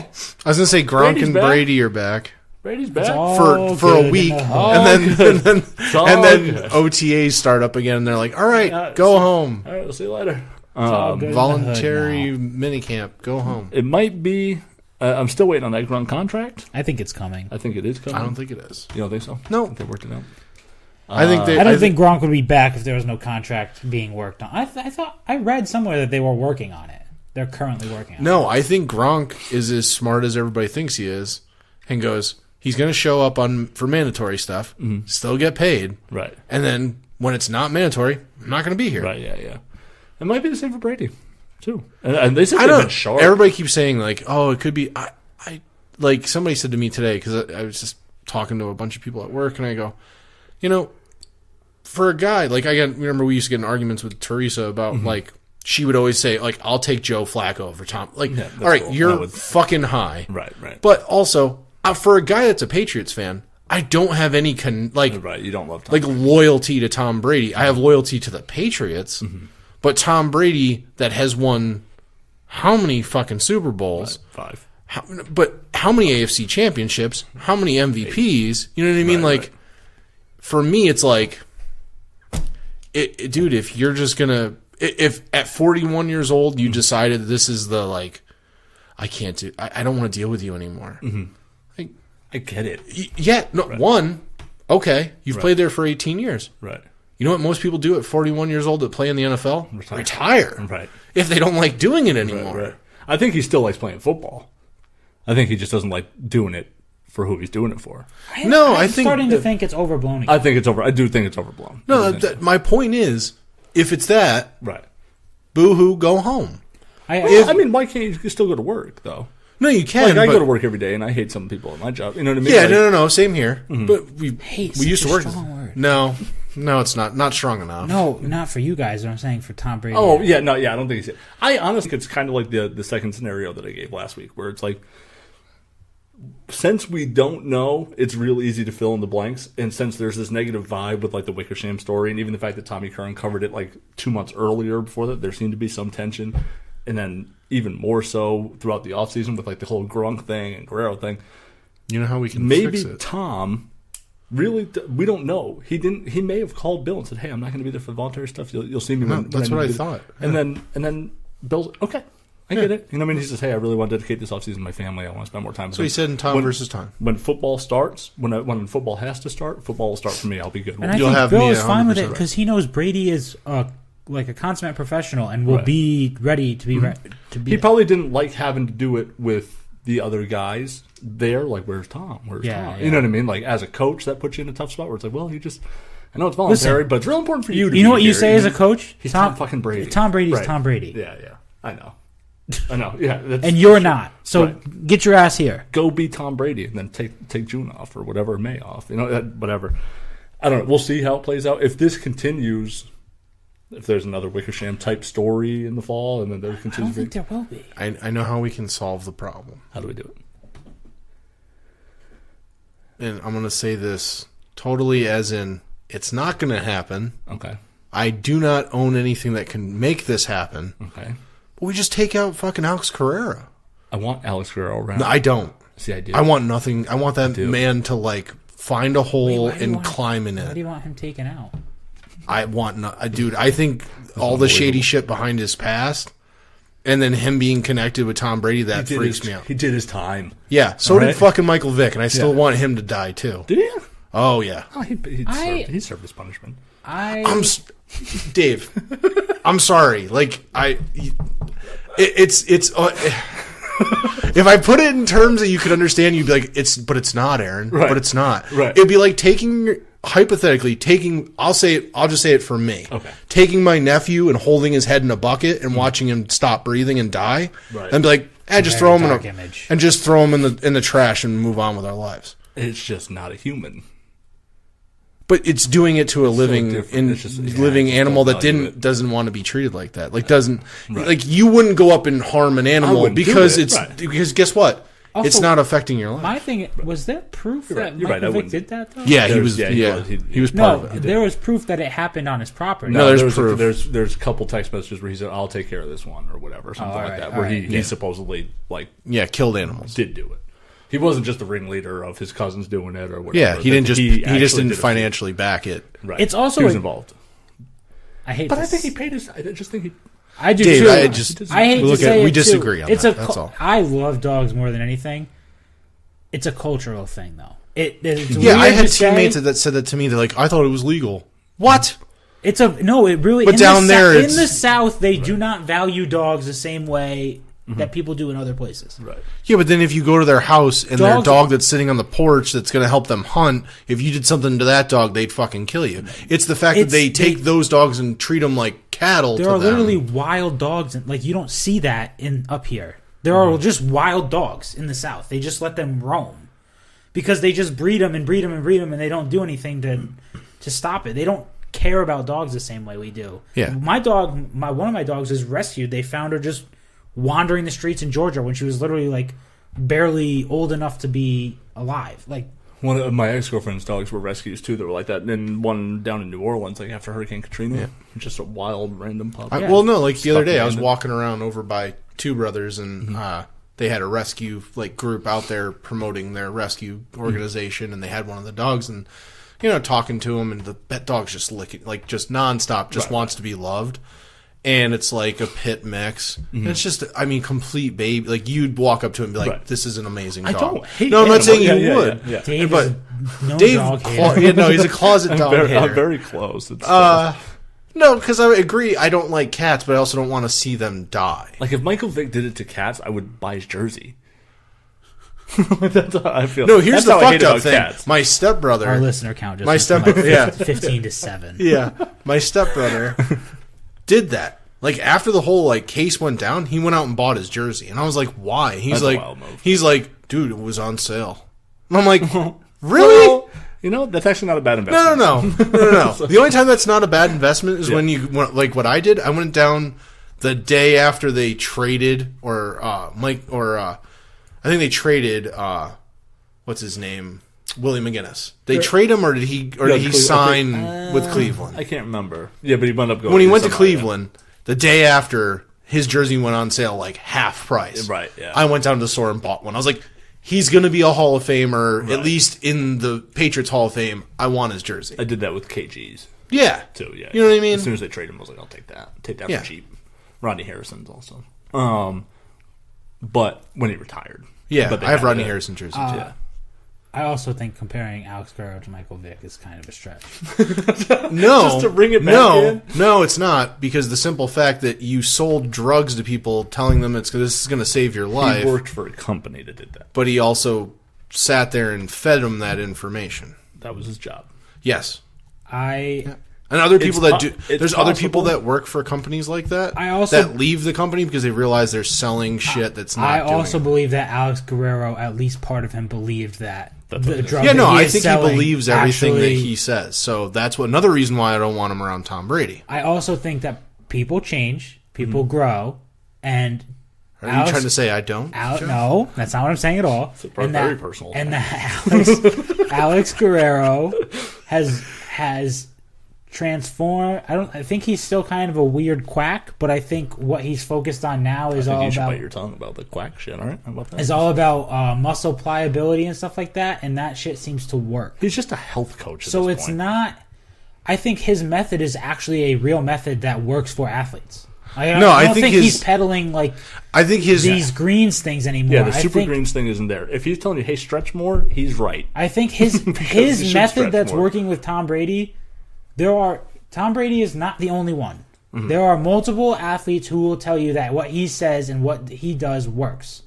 I was gonna say Gronk Brady's and back. Brady are back Brady's It's back. all for a good in week, the and then all and then good. OTAs start up again. And they're like, "All right, go home. All right, we'll see you later. all good in the Voluntary hood minicamp. Go home." It might be. I'm still waiting on that Gronk contract. now. I think it's coming. I think it is coming. I don't think it is. You don't think so? No. I think they worked it out. I think they. I don't think Gronk would be back if there was no contract being worked on. I thought I read somewhere that they were working on it. They're currently working on it. No, I think Gronk is as smart as everybody thinks he is, and goes. He's going to show up for mandatory stuff, still get paid, Right. and then when it's not mandatory, I'm not going to be here. Right. Yeah. Yeah. It might be the same for Brady too. And they said I they've been don't. sharp. Everybody keeps saying like, "Oh, it could be." I like somebody said to me today because I was just talking to a bunch of people at work, and I go, for a guy like remember we used to get in arguments with Teresa about like she would always say like, "I'll take Joe Flacco over Tom." Like, Yeah, that's all right, cool. you're I would- fucking high, Right. Right. but also for a guy that's a Patriots fan, I don't have any right. You don't love Tom. like loyalty to Tom Brady. I have loyalty to the Patriots, but Tom Brady that has won how many fucking Super Bowls? 5. But how many AFC championships? How many MVPs? You know what I mean? Right, like, for me, it's like, dude, if you're just gonna, if at 41 years old you decided this is the like, I can't do, I don't want to deal with you anymore. I get it. Yeah, no, one, Okay, you've played there for 18 years. Right. You know what most people do at 41 years old that play in the NFL? Retire. Right. If they don't like doing it anymore. Right. I think he still likes playing football. I think he just doesn't like doing it for who he's doing it for. I'm starting to think it's overblown again. I think it's over. I do think it's overblown. No, my point is, if it's that, right. boo-hoo, go home. I mean, why can't you still go to work, though? No, you can. I go to work every day, and I hate some people at my job. You know what I mean? Yeah, no. Same here. Mm-hmm. But we used to work. Word. No, it's not strong enough. No, not for you guys. I'm saying for Tom Brady. Oh, yeah, I don't think he's. I honestly think it's kind of like the second scenario that I gave last week, where it's like, since we don't know, it's real easy to fill in the blanks, and since there's this negative vibe with like the Wickersham story, and even the fact that Tommy Curran covered it like 2 months earlier before that, there seemed to be some tension. And then even more so throughout the offseason with like the whole Gronk thing and Guerrero thing. You know how we can maybe fix it. Tom really we don't know. He may have called Bill and said, "Hey, I'm not going to be there for the voluntary stuff. You'll see me when that's what I thought. Yeah. And then Bill's okay. I get it. You know what I mean? He says, "Hey, I really want to dedicate this offseason to my family. I want to spend more time with them." So he said in Tom versus time. When football starts, when football has to start, football will start for me. I'll be good. And I think Bill is fine with it because he knows Brady is like a consummate professional and will be ready to be He probably didn't like having to do it with the other guys there. Like, where's Tom? Where's Tom? Yeah. You know what I mean? Like, as a coach, that puts you in a tough spot where it's like, well, I know it's voluntary, but it's real important for you to You be know what you here. say as a coach? He's Tom fucking Brady. Tom Brady's Right. Tom Brady. Yeah. I know. Yeah. And you're not. So get your ass here. Go be Tom Brady and then take June off or whatever, May off. You know, whatever. I don't know. We'll see how it plays out. If this continues, if there's another Wickersham type story in the fall, and then there continues. I don't think there will be. I know how we can solve the problem. How do we do it? And I'm going to say this totally as in, it's not going to happen. Okay. I do not own anything that can make this happen. Okay. But we just take out fucking Alex Guerrero. I want Alex Guerrero around. No, I don't. See, I do. I want nothing. I want that man to like find a hole and climb in it. Why do you want him taken out? I want dude. I think all the shady shit behind his past, and then him being connected with Tom Brady, that freaks me out. He did his time. Yeah, so did fucking Michael Vick, and I still want him to die too. Did he? Oh yeah. Oh, he served his punishment. Dave. I'm sorry. Like it's. If I put it in terms that you could understand, you'd be like, but it's not, Aaron. Right. But it's not. Right. It'd be like hypothetically taking, I'll just say it for me. Okay. Taking my nephew and holding his head in a bucket and watching him stop breathing and die. Right. And be like, just throw him image. Throw him in the trash and move on with our lives. It's just not a human. But it's doing it to a living animal that doesn't want to be treated like that. Like like you wouldn't go up and harm an animal because because guess what? Also, it's not affecting your life. My thing was there proof that Michael Vick did that though? Yeah, he was part of it. There was proof that it happened on his property. No, there's proof. There's a couple text messages where he said, "I'll take care of this one" or whatever, something like that, where he supposedly killed animals. Did do it. He wasn't just the ringleader of his cousins doing it or whatever. Yeah, he just didn't financially back it. Right. It's also he was involved. I hate, but I think he paid his. I just think he. I do Dave, too. I hate to say we disagree on that. That's all. I love dogs more than anything. It's a cultural thing, though. I had teammates that said that to me. They're like, I thought it was legal. What? It really. But down there, in the South, they do not value dogs the same way that people do in other places. Right. Yeah, but then if you go to their house and their dog that's sitting on the porch that's going to help them hunt, if you did something to that dog, they'd fucking kill you. It's the fact that they take those dogs and treat them like cattle. There are literally wild dogs, like you don't see that up here. There are just wild dogs in the South. They just let them roam because they just breed them and breed them and breed them, and they don't do anything to stop it. They don't care about dogs the same way we do. Yeah. One of my dogs is rescued. They found her just wandering the streets in Georgia when she was literally like barely old enough to be alive. Like one of my ex-girlfriend's dogs were rescues too that were like that, and then one down in New Orleans like after Hurricane Katrina, just a wild random pup. The other day I was walking around over by Two Brothers and they had a rescue group out there promoting their rescue organization, and they had one of the dogs and talking to him, and that dog's just licking just nonstop, wants to be loved. And it's like a pit mix. And it's just, complete baby. Like, you'd walk up to him and be like, this is an amazing dog. I don't hate I'm not saying you would. Dave No Dave, dog hair. he's a closet dog I'm hater. very close. It's No, because I agree. I don't like cats, but I also don't want to see them die. like if Michael Vick did it to cats, I would buy his jersey. That's how I feel. No, here's That's the how I hate fucked up about thing. cats. My stepbrother. Our listener count just My went from, step- like, yeah. 15-7. Yeah, my stepbrother did that. Like after the whole case went down, he went out and bought his jersey, and I was like, "Why?" He's That's a wild move. "He's like, dude, it was on sale." And I'm like, "Really?" Well, that's actually not a bad investment. No. The only time that's not a bad investment is when you like what I did. I went down the day after they traded, I think they traded. What's his name? Willie McGinnis. They trade him, or did he sign with Cleveland? I can't remember. Yeah, but he wound up going When he went to somebody, Cleveland, the day after his jersey went on sale, half price. Right, yeah. I went down to the store and bought one. I was like, he's going to be a Hall of Famer, at least in the Patriots Hall of Fame. I want his jersey. I did that with KG's Yeah. too. Yeah, You know what I mean? As soon as they traded him, I was like, I'll take that. Take that Yeah. for cheap. Rodney Harrison's also. But when he retired. Yeah, But they I have had Rodney it. Harrison jerseys. Yeah. I also think comparing Alex Guerrero to Michael Vick is kind of a stretch. No. Just to bring it back in? No, it's not, because the simple fact that you sold drugs to people telling them this is going to save your life, He worked for a company that did that. but he also sat there and fed them that information. That was his job. Yes. I And other people that do. it's There's other people possible. that work for companies like that. I also- that leave the company because they realize they're selling shit that's not. I doing also it. believe that Alex Guerrero, at least part of him, believed that That's what the it is. drug Yeah, that no, he I is think he selling believes everything that actually- he says. So that's another reason why I don't want him around Tom Brady. I also think that people change, people grow, and Are you trying to say I don't? no, that's not what I'm saying at all. It's a And very that- personal. And that Alex Guerrero has transformed. I think he's still kind of a weird quack, but I think what he's focused on now is I think all you should about bite your tongue about the quack shit. All right, how about that? is all about muscle pliability and stuff like that, and that shit seems to work. He's just a health coach. At So this it's point. not. I think his method is actually a real method that works for athletes. I I don't think think his- he's peddling I think his these greens things anymore. Yeah, the I super think, greens thing isn't there. If he's telling you, "Hey, stretch more," he's right. I think his you his should method stretch that's more. working with Tom Brady. Tom Brady is not the only one. Mm-hmm. There are multiple athletes who will tell you that what he says and what he does works.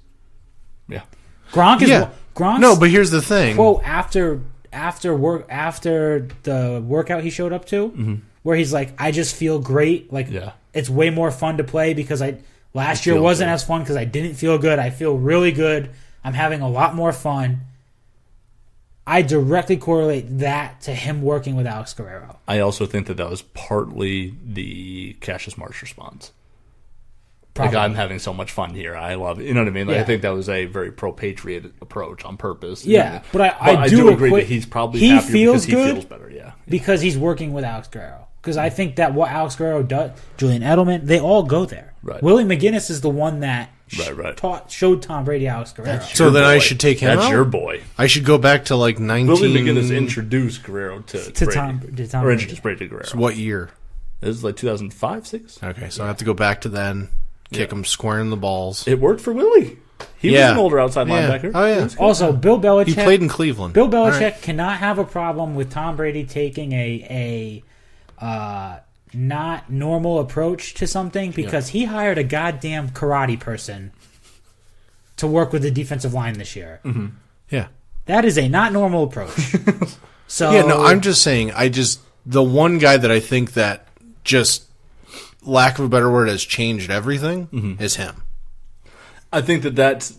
Yeah, Gronk is Yeah. Gronk's no, but here's the thing. quote after the workout he showed up to, where he's like, "I just feel great. Like Yeah. it's way more fun to play because last year feel wasn't good. as fun because I didn't feel good. I feel really good. I'm having a lot more fun." I directly correlate that to him working with Alex Guerrero. I also think that was partly the Cassius Marsh response. Probably. Like, I'm having so much fun here. I love it. You know what I mean? Like, Yeah. I think that was a very pro-patriot approach on purpose. Yeah, but I do do agree equate- that he's probably he happier feels because he good feels better. Yeah. because he's working with Alex Guerrero. Because I think that what Alex Guerrero does, Julian Edelman, they all go there. Right. Willie McGinnis is the one that Right. showed Tom Brady Alex Guerrero. So then I Boy. should take him That's out? your boy. I should go back to 19. Willie McGinnis introduced Guerrero to Brady. Tom Or Brady. introduced Brady to Guerrero. What year? This is like 2005, 6. Okay, so I have to go back to then. Kick him square in the balls. It worked for Willie. He was an older outside linebacker. Oh yeah. Also, Bill Belichick. He played in Cleveland. Bill Belichick All right. cannot have a problem with Tom Brady taking a not normal approach to something because he hired a goddamn karate person to work with the defensive line this year. Mm-hmm. Yeah. That is a not normal approach. So Yeah, no, I'm just saying, the one guy that I think that just, lack of a better word, has changed everything is him. I think that's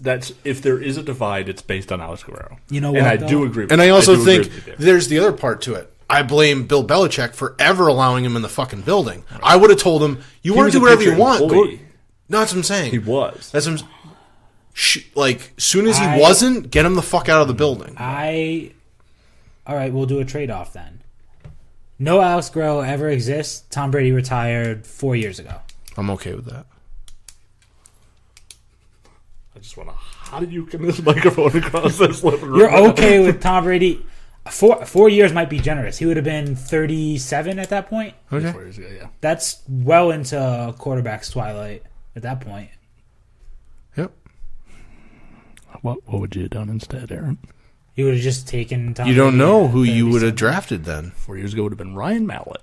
if there is a divide, it's based on Alex Guerrero. You know and what, I though? do agree with And you. I also do agree think with you there. there's the other part to it. I blame Bill Belichick for ever allowing him in the fucking building. I would have told him, you He want was to a do whatever you Patriot want. Go, employee. no, that's what I'm saying. He was. That's what I'm, soon as he I- wasn't, get him the fuck out of the building. All right, we'll do a trade-off then. No Alex Guerrero ever exists. Tom Brady retired 4 years ago. I'm okay with that. I just want to. How did you get this microphone across this living room? You're okay with Tom Brady? 4 years might be generous. He would have been 37 at that point. Okay. 4 years ago, yeah. That's well into quarterback's twilight at that point. Yep. What would you have done instead, Aaron? He would have just taken Tom You don't Brady know at who you would 37. have drafted then. 4 years ago would have been Ryan Mallett.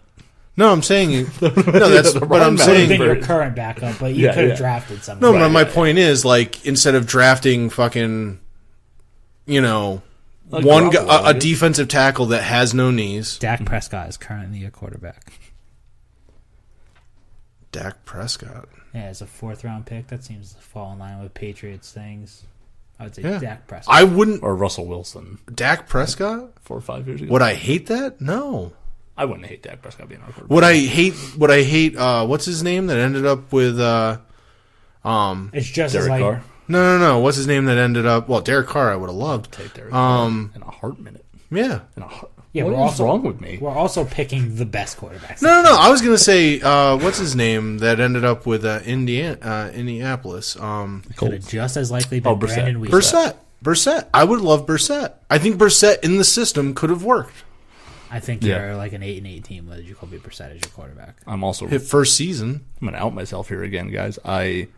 No, I'm saying no. That's the what I'm Ryan Would have saying. been your Bird. current backup, but you Yeah, could have yeah. drafted someone. No, but Right, my yeah, point is, like, instead of drafting fucking, Like one Garoppolo, a I guess. defensive tackle that has no knees. Dak Prescott is currently your quarterback. Dak Prescott. Yeah, as a 4th-round pick, that seems to fall in line with Patriots things. I would say Yeah. Dak Prescott. I wouldn't. Or Russell Wilson Dak Prescott? 4 or 5 years ago. Would I hate that? No. I wouldn't hate Dak Prescott being our quarterback. Would I hate? What's his name that ended up with? It's just as Derek like Carr? No. What's his name that ended up? Well, Derek Carr. I would have loved. Take Derek Carr in a heart minute. Yeah. In a heart. Yeah, What we're is also- wrong with me? we're also picking the best quarterbacks. No. I was gonna say, what's his name that ended up with Indianapolis? Could have just as likely been Brissett. Brandon Weaver. Brissett. I would love Brissett. I think Brissett in the system could have worked. I think Yeah. you're like an 8-8 team with Jacoby Brissett as your quarterback. I'm also His first season. I'm going to out myself here again, guys. I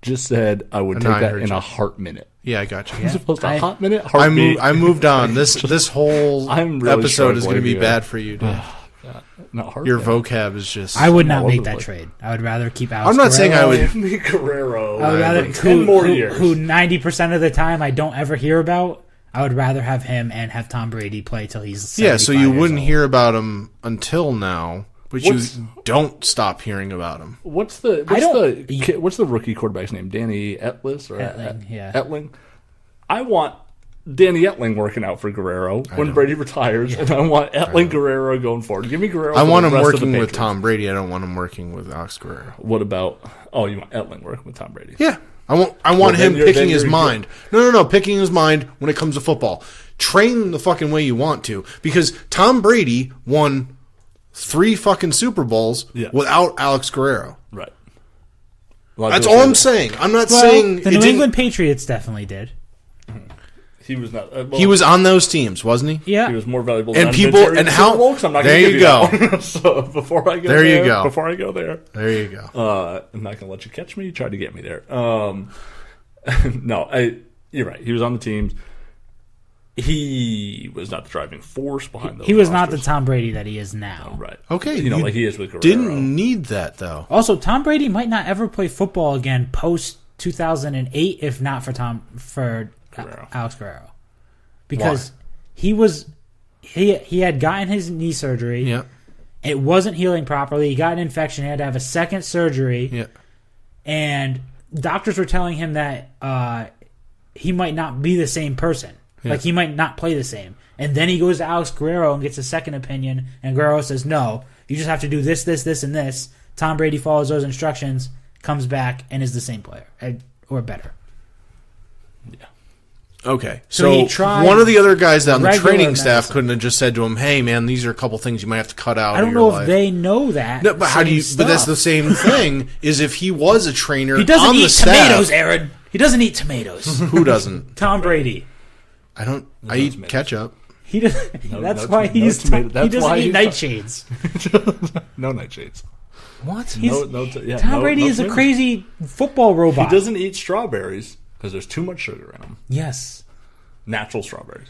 just said I would No, I take that heard in you. a heart minute. Yeah, I got you. As opposed to I- a hot minute, heartbeat. I moved on. This whole I'm really episode is going to be struggling here. bad for you, dude. Not heart Your minute. vocab is just. I would all not over make the that place. trade. I would rather keep Alex I'm not saying I Guerrero. would. Give me Guerrero. I would rather for 10 more years. who 90% of the time I don't ever hear about. I would rather have him and have Tom Brady play till he's Yeah, so you 75 years wouldn't old. hear about him until now, but What's- you don't stop hearing about him. What's the rookie quarterback's name? Danny Etlis or Etling, yeah. Etling. I want Danny Etling working out for Guerrero when Brady retires, and I want Etling Guerrero going forward. Give me Guerrero. I for want the him rest of the working with Patriots. Tom Brady. I don't want him working with Alex Guerrero. What about? Oh, you want Etling working with Tom Brady? Yeah, I want then him you're- picking then his you're mind. No, picking his mind when it comes to football. Train the fucking way you want to, because Tom Brady won 3 fucking Super Bowls Yeah. without Alex Guerrero. Right. A lot of That's people all say I'm that. saying. I'm not Well, saying the it New didn't- England Patriots definitely did. He was not. He was on those teams, wasn't he? Yeah. He was more valuable. And than people- Vince and Super how- Bowl, 'cause I'm not there gonna you give that one. So before I go There you there, go. Before I go there, There you go. I'm not gonna let you catch me. You tried to get me there. No, you're right. He was on the teams. He was not the driving force behind those. He was not the rosters. Tom Brady that he is now. Right. Okay, You know, you like he is with Guerrero. Didn't need that though. Also, Tom Brady might not ever play football again post 2008 if not for Guerrero. Alex Guerrero, because he had gotten his knee surgery. Yeah, It wasn't healing properly. He got an infection. He had to have a second surgery. yeah. And doctors were telling him that he might not be the same person. Like, he might not play the same. And then he goes to Alex Guerrero and gets a second opinion, and Guerrero says, no, you just have to do this, this, this, and this. Tom Brady follows those instructions, comes back, and is the same player, or better. Okay, So so he tried one of the other guys on the regular training staff medicine. couldn't have just said to him, "Hey, man, these are a couple things you might have to cut out." I of don't your know life. if they know that. No, but how do you? same But that's stuff. the same thing. Is if he was a trainer, He doesn't on the eat staff, tomatoes, Aaron. He doesn't eat tomatoes. Who doesn't? Tom Brady. I don't. I No eat tomatoes. ketchup. He doesn't. No- that's no why tomato- he's. no tomato- he that's doesn't why eat he's- nightshades. No nightshades. What? Tom Brady is a tomatoes. crazy football robot. He doesn't eat strawberries because there's too much sugar in them. Yes. Natural strawberries.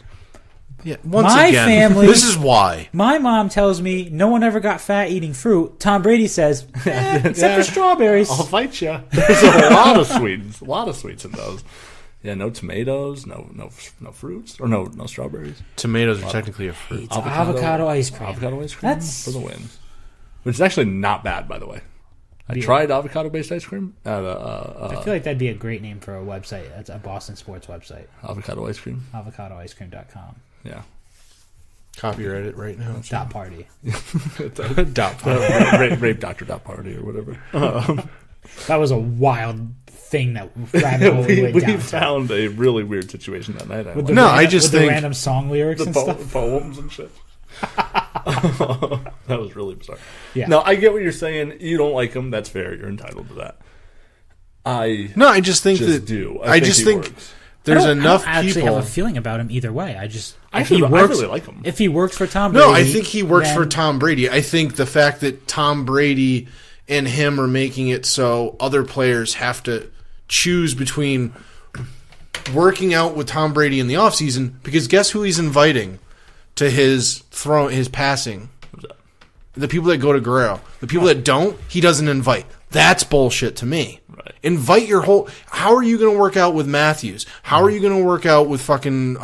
Yeah. Once My again, family- This is why. My mom tells me no one ever got fat eating fruit. Tom Brady says, except for strawberries. I'll fight you. There's a lot of sweets. A lot of sweets in those. Yeah, no tomatoes, no fruits, or no strawberries. Tomatoes are technically a fruit. It's avocado ice cream. Avocado ice cream That's- for the win. Which is actually not bad, by the way. I tried avocado-based ice cream at I feel like that'd be a great name for a website. That's a Boston sports website. avocado ice cream. Avocadoicecream.com. Yeah. Copyright it right now. Dot party. Dot. Rape Dr. Dot Party or whatever. That was a wild thing that rabbit hole we went we down to. found a really weird situation that night. With the No, I random- just with the think- random song lyrics The and stuff. poems and shit. That was really bizarre. Yeah. No, I get what you're saying. You don't like him. That's fair. You're entitled to that. I No, I just think just that. do. I just he think works. there's I enough don't actually people. have a feeling about him either way. I really like him. If he works for Tom Brady, No, I think he works for then- Tom Brady. I think the fact that Tom Brady and him are making it so other players have to choose between working out with Tom Brady in the offseason because guess who he's inviting to his passing? Who's that? The people that go to Guerrero. The people that don't, he doesn't invite. That's bullshit to me. Right. Invite your whole... How are you going to work out with Matthews? How are you going to work out with fucking...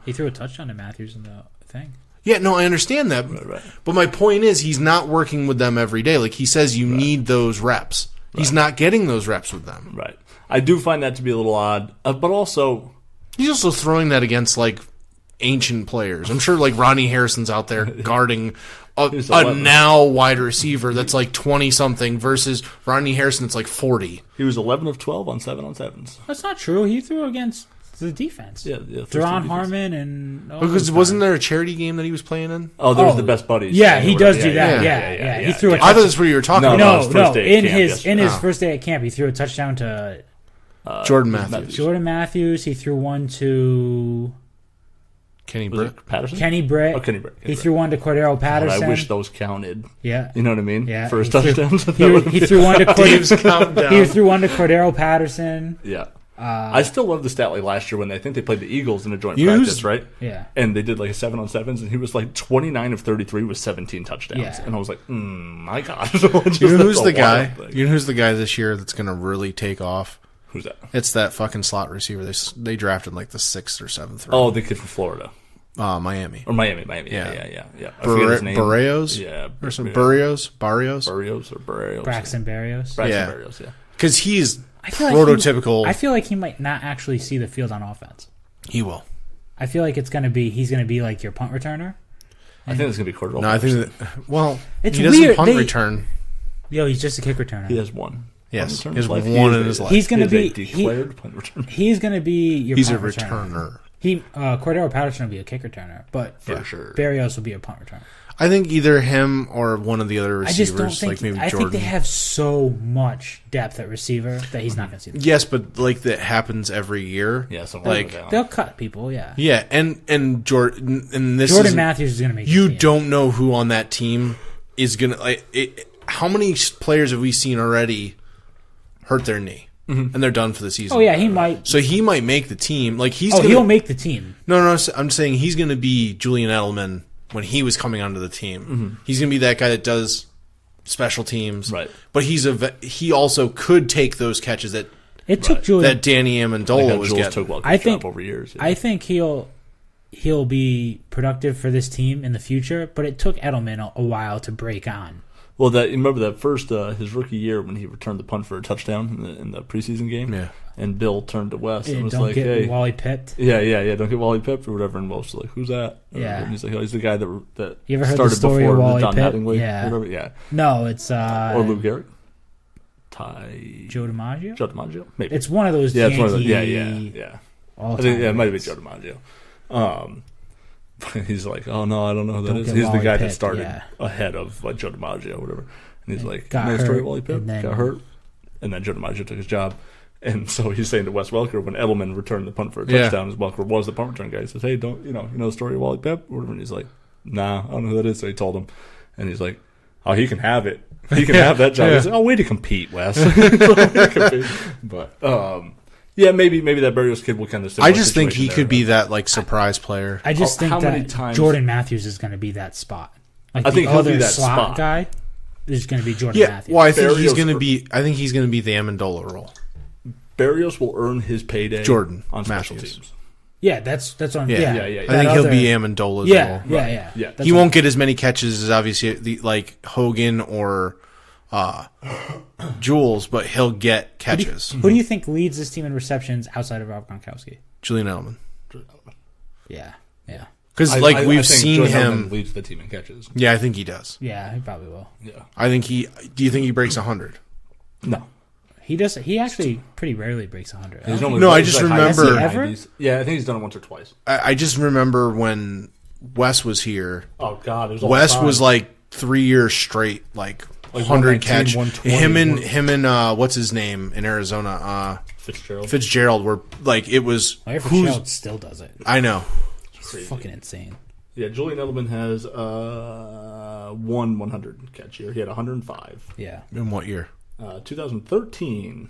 He threw a touchdown to Matthews in the thing. Yeah, no, I understand that. Right. But my point is he's not working with them every day. Like he says you need those reps. He's not getting those reps with them. Right. I do find that to be a little odd. But also... He's also throwing that against, like, ancient players. I'm sure, like, Ronnie Harrison's out there guarding a now wide receiver that's, like, 20-something versus Ronnie Harrison that's, like, 40. He was 11 of 12 on 7-on-7s. That's not true. He threw against the defense. Yeah. Deron Harmon and... Because wasn't there a charity game that he was playing in? Oh, there was the best buddies. Yeah, he does do yeah, that. yeah, Yeah. He threw a I thought that's what you were talking about. No. Day at In camp, his first day at camp, he threw a touchdown to Jordan Matthews. Jordan Matthews. He threw one to Kenny Was Brick. it Patterson? Kenny Brick. Oh, Kenny Brick. He threw one to Cordero Patterson. I wish those counted. Yeah. You know what I mean? Yeah. First He threw- touchdowns. He threw one to Countdown. He threw one to Cordero Patterson. Yeah. I still love the stat like last year when I think they played the Eagles in a joint You practice, who's- right? Yeah. And they did like a 7-on-7s, and he was like 29 of 33 with 17 touchdowns. Yeah. And I was like, my God. You know who's the guy? You know who's the guy this year that's going to really take off? Who's that? It's that fucking slot receiver. They drafted like the 6th or 7th round. Oh, the kid from Florida. Miami. Or Miami. Yeah. Yeah. I forget his name. Barrios? Yeah. Or some Barrios? Barrios or Barrios. Braxton Berrios. Yeah. Barrios, yeah. Because he's I feel like prototypical. I feel like he might not actually see the field on offense. He will. I feel like he's going to be like your punt returner. I think it's going to be Cordell. No, I think that. Well, It's he doesn't weird. punt return. Yo, he's just a kick returner. He has one. Yes, Punt he has return one in in his life. He's going to He is be a declared punt returner. He's going to be your He's a punt returner. returner. Cordero Patterson will be a kick returner, but For sure. Berrios will be a punt returner. I think either him or one of the other I receivers, just don't think. like maybe I Jordan. think they have so much depth at receiver that he's not going to see them. Yes, but like that happens every year. Yeah, so like They'll cut people, yeah. yeah, and Jordan and this Jordan is Matthews is going to make. you the team. don't know who on that team is gonna like. How many players have we seen already hurt their knee and they're done for the season? Oh yeah, he might. So he might make the team. Like He'll make the team. No, I'm saying he's going to be Julian Edelman when he was coming onto the team. He's going to be that guy that does special teams. Right. But he also could take those catches that It took Julian. that Danny Amendola was Jules getting. took Welker's I think job over years. Yeah. I think he'll be productive for this team in the future, but it took Edelman a while to break on. Well, remember that first his rookie year when he returned the punt for a touchdown in the preseason game. Yeah. And Bill turned to Wes and was Don't like, get "Hey, Wally pipped. yeah, don't get Wally Pipp or whatever." And Welsh was like, "Who's that?" Yeah. And he's like, "Oh, he's the guy that You ever heard started the story before of Wally Don Pipp? Mattingly, Yeah. whatever. Yeah, No, it's or Lou Gehrig, Joe DiMaggio. Joe DiMaggio, maybe. It's one of those. Yeah, it's one of those. Yankee Yeah. all I think time it might have been greats. Joe DiMaggio. But he's like, "Oh no, I don't know who that Don't is." get He's the Wally guy Pipp, that started yeah. ahead of like Joe DiMaggio or whatever. And he's like, got "You know the story hurt, of Wally Pipp and then- got hurt," and then Joe DiMaggio took his job. And so he's saying to Wes Welker when Edelman returned the punt for a touchdown, as Welker was the punt return guy. He says, "Hey, don't you know the story of Wally Pipp?" Or whatever. And he's like, "Nah, I don't know who that is." So he told him, and he's like, "Oh, he can have it. He can have that job." Yeah. He's like, "Oh, way to compete, Wes." But yeah, maybe that Berrios kid will kind of. I just think he could be that like surprise player. I just think How many that times- Jordan Matthews is going to be that spot. Like I think the he'll be other that slot spot. guy is going to be Jordan Yeah, Matthews. well, I think he's Berrios going to or- be. I think he's going to be the Amendola role. Berrios will earn his payday. Jordan on special Matthews. teams. Yeah, that's what I'm. Yeah, Yeah, yeah. I that think he'll other- be Amendola's Yeah, role. yeah. Yeah. That's He what- won't get as many catches as obviously like Hogan or Jules, but he'll get catches. Who do you think leads this team in receptions outside of Rob Gronkowski? Julian Edelman, Yeah. because I we've think seen Jordan him. Edelman leads the team in catches. Yeah, I think he does. Yeah, he probably will. Yeah. I think he. Do you think he breaks 100? No. He does. He actually pretty rarely breaks 100. He's No, I just remember- Has he ever? Yeah, I think he's done it once or twice. I just remember when Wes was here. Oh God, it was Wes was like 3 years straight, like 100 catch. 119, Him and what's his name in Arizona? Fitzgerald. Fitzgerald were like it was. Larry Who's Fitzgerald still does it. I know. It's fucking insane. Yeah, Julian Edelman has one 100 catch year. He had 105. Yeah. In what year? 2013,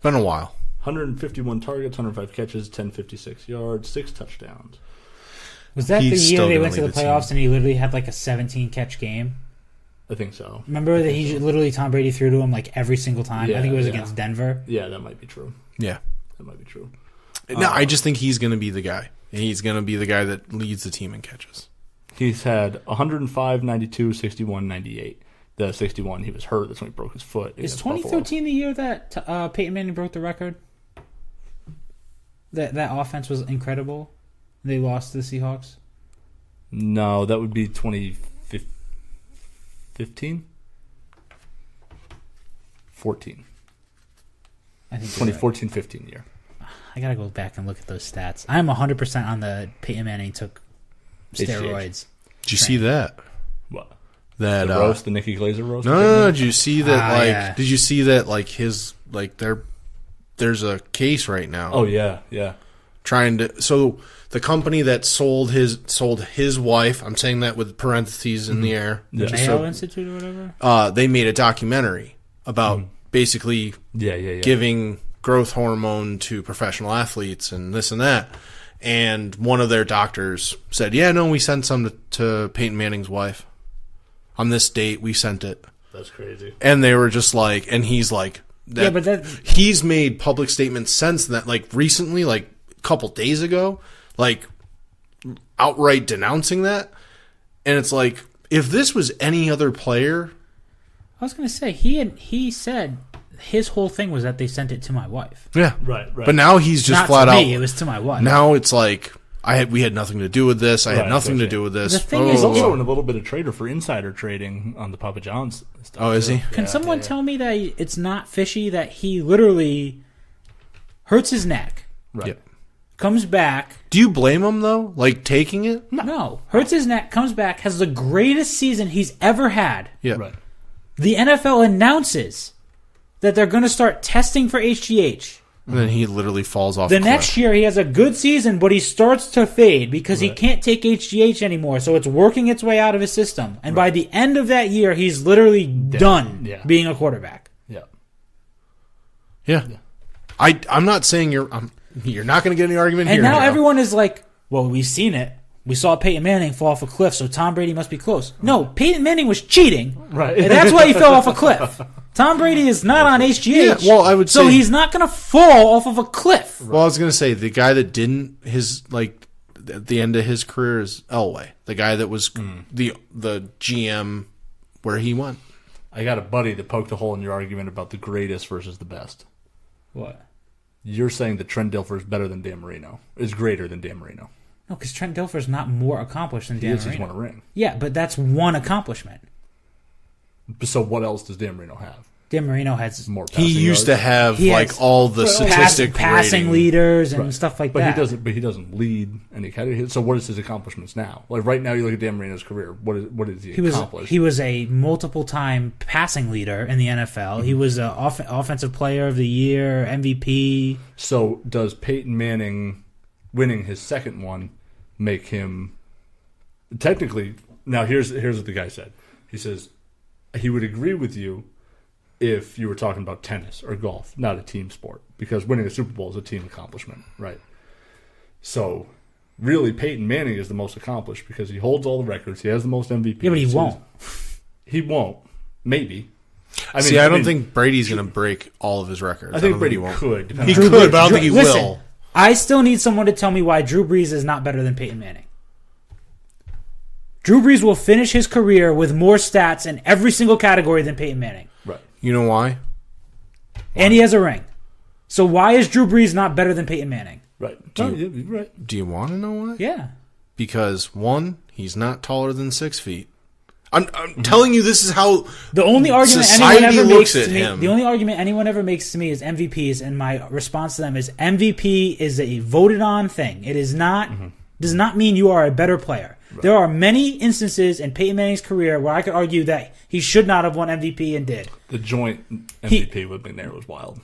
Been a while. 151 targets, 105 catches, 1056 yards, 6 touchdowns. Was that He's the year still they gonna went to the lead the team. playoffs and he literally had like a 17-catch game? I think so. Remember that he literally Tom Brady threw to him like every single time? I think it was against Denver. Yeah, that might be true. Yeah. That might be true. No, I just think he's going to be the guy. He's going to be the guy that leads the team in catches. He's had 105, 92, 61, 98. The 61, he was hurt. That's when he broke his foot. Is against 2013 Buffalo. the year that Peyton Manning broke the record? That offense was incredible. They lost to the Seahawks. No, that would be 2015? 14. I think you're right. 2014-15 year. I gotta go back and look at those stats. I'm 100% on the Peyton Manning took steroids. Did you see that? What? That The roast, the Nikki Glazer roast? No. Did you see that? yeah. Did you see that? Like his, like there's a case right now. Oh, yeah. Trying to. So the company that sold his wife. I'm saying that with parentheses in the air. Yeah. just Mayo so- Institute or whatever? they made a documentary about basically Yeah. giving growth hormone to professional athletes and this and that. And one of their doctors said, "Yeah, no, we sent some to Peyton Manning's wife. On this date, we sent it." That's crazy. And they were just like, and he's like, Yeah, but that he's made public statements since that, like recently, like a couple days ago, like outright denouncing that. And it's like, if this was any other player, I was gonna say he said his whole thing was that they sent it to my wife. yeah, Right. But now he's just Not flat to out. me, it was to my wife. Now it's like we had nothing to do with this. I had Right, nothing to gotcha. do with this. The thing is, He's also a little bit of trader for insider trading on the Papa John's stuff. Oh, is too. he? Can someone tell me that it's not fishy that he literally hurts his neck, Right. Yep. comes back? Do you blame him though? Like taking it? No, hurts his neck, comes back, has the greatest season he's ever had. Yeah. Right. The NFL announces that they're going to start testing for HGH. And then he literally falls off. The a cliff. next year, he has a good season, but he starts to fade because he can't take HGH anymore. So it's working its way out of his system. And by the end of that year, he's literally done being a quarterback. Yeah. Yeah. I'm not saying you're not going to get any argument And here. now Hero. everyone is like, well, we've seen it. We saw Peyton Manning fall off a cliff, so Tom Brady must be close. No, Peyton Manning was cheating. Right. And that's why he fell off a cliff. Tom Brady is not on HGH. Yeah, well, I would so say- he's not going to fall off of a cliff. Well, I was going to say the guy that didn't at the end of his career is Elway, the guy that was the GM where he went. I got a buddy that poked a hole in your argument about the greatest versus the best. What? You're saying that Trent Dilfer is better than Dan Marino, is greater than Dan Marino. No, because Trent Dilfer's not more accomplished than He Dan is, he's Marino. won a ring. Yeah, but that's one accomplishment. So what else does Dan Marino have? Dan Marino has More passing He used to yards? have He like has all the statistic passing rating. leaders and stuff like But that. he doesn't lead any category. So what is his accomplishments now? Like right now, you look at Dan Marino's career. What is he accomplished? He was a multiple-time passing leader in the NFL. He was an offensive player of the year, MVP. So does Peyton Manning winning his second one make him technically? Now here's what the guy said. He says he would agree with you if you were talking about tennis or golf, not a team sport, because winning a Super Bowl is a team accomplishment, right? So really, Peyton Manning is the most accomplished because he holds all the records. He has the most MVPs. Yeah, but he won't. He won't. Maybe. I don't think Brady's going to break all of his records. I think Brady won't. could. He depending could, but I don't think he Listen, will. I still need someone to tell me why Drew Brees is not better than Peyton Manning. Drew Brees will finish his career with more stats in every single category than Peyton Manning. Right. You know why? And he has a ring. So why is Drew Brees not better than Peyton Manning? Right. You're right. Do you want to know why? Yeah. Because one, he's not taller than 6 feet. I'm telling you, this is how The only argument society anyone ever looks makes at to me, him. the only argument anyone ever makes to me is MVPs, and my response to them is MVP is a voted on thing. It is not does not mean you are a better player. Right. There are many instances in Peyton Manning's career where I could argue that he should not have won MVP and did. The joint MVP with McNair was wild.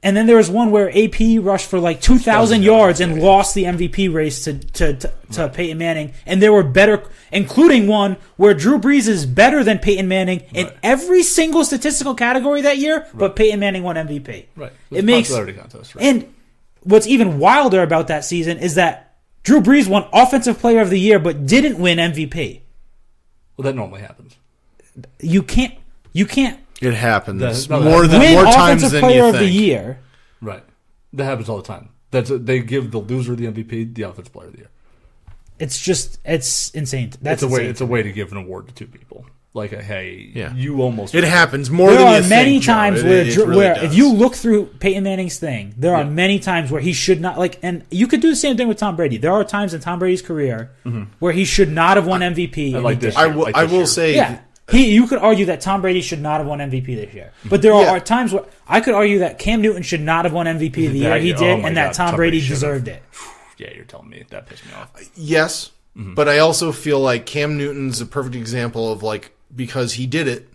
And then there was one where AP rushed for like 2,000 yards and lost the MVP race to Peyton Manning. And there were better, including one where Drew Brees is better than Peyton Manning in every single statistical category that year, but Peyton Manning won MVP. Right. It makes popularity contest, right? And what's even wilder about that season is that Drew Brees won Offensive Player of the Year, but didn't win MVP. Well, that normally happens. You can't. It happens No, more win times Offensive than Player you of the think. Year. Right. That happens all the time. They give the loser the MVP, the offensive player of the year. It's insane. That's It's a way to give an award to two people. Like you almost. It happens more There than are you think. many Joe. times It really where does. if you look through Peyton Manning's thing, there are many times where he should not and you could do the same thing with Tom Brady. There are times in Tom Brady's career where he should not have won MVP. I like this. I will say, Yeah. You could argue that Tom Brady should not have won MVP this year. But there are times where I could argue that Cam Newton should not have won MVP of the year he did, and that Tom Brady deserved it. Yeah, you're telling me that pissed me off. yes, but I also feel like Cam Newton's a perfect example of because he did it,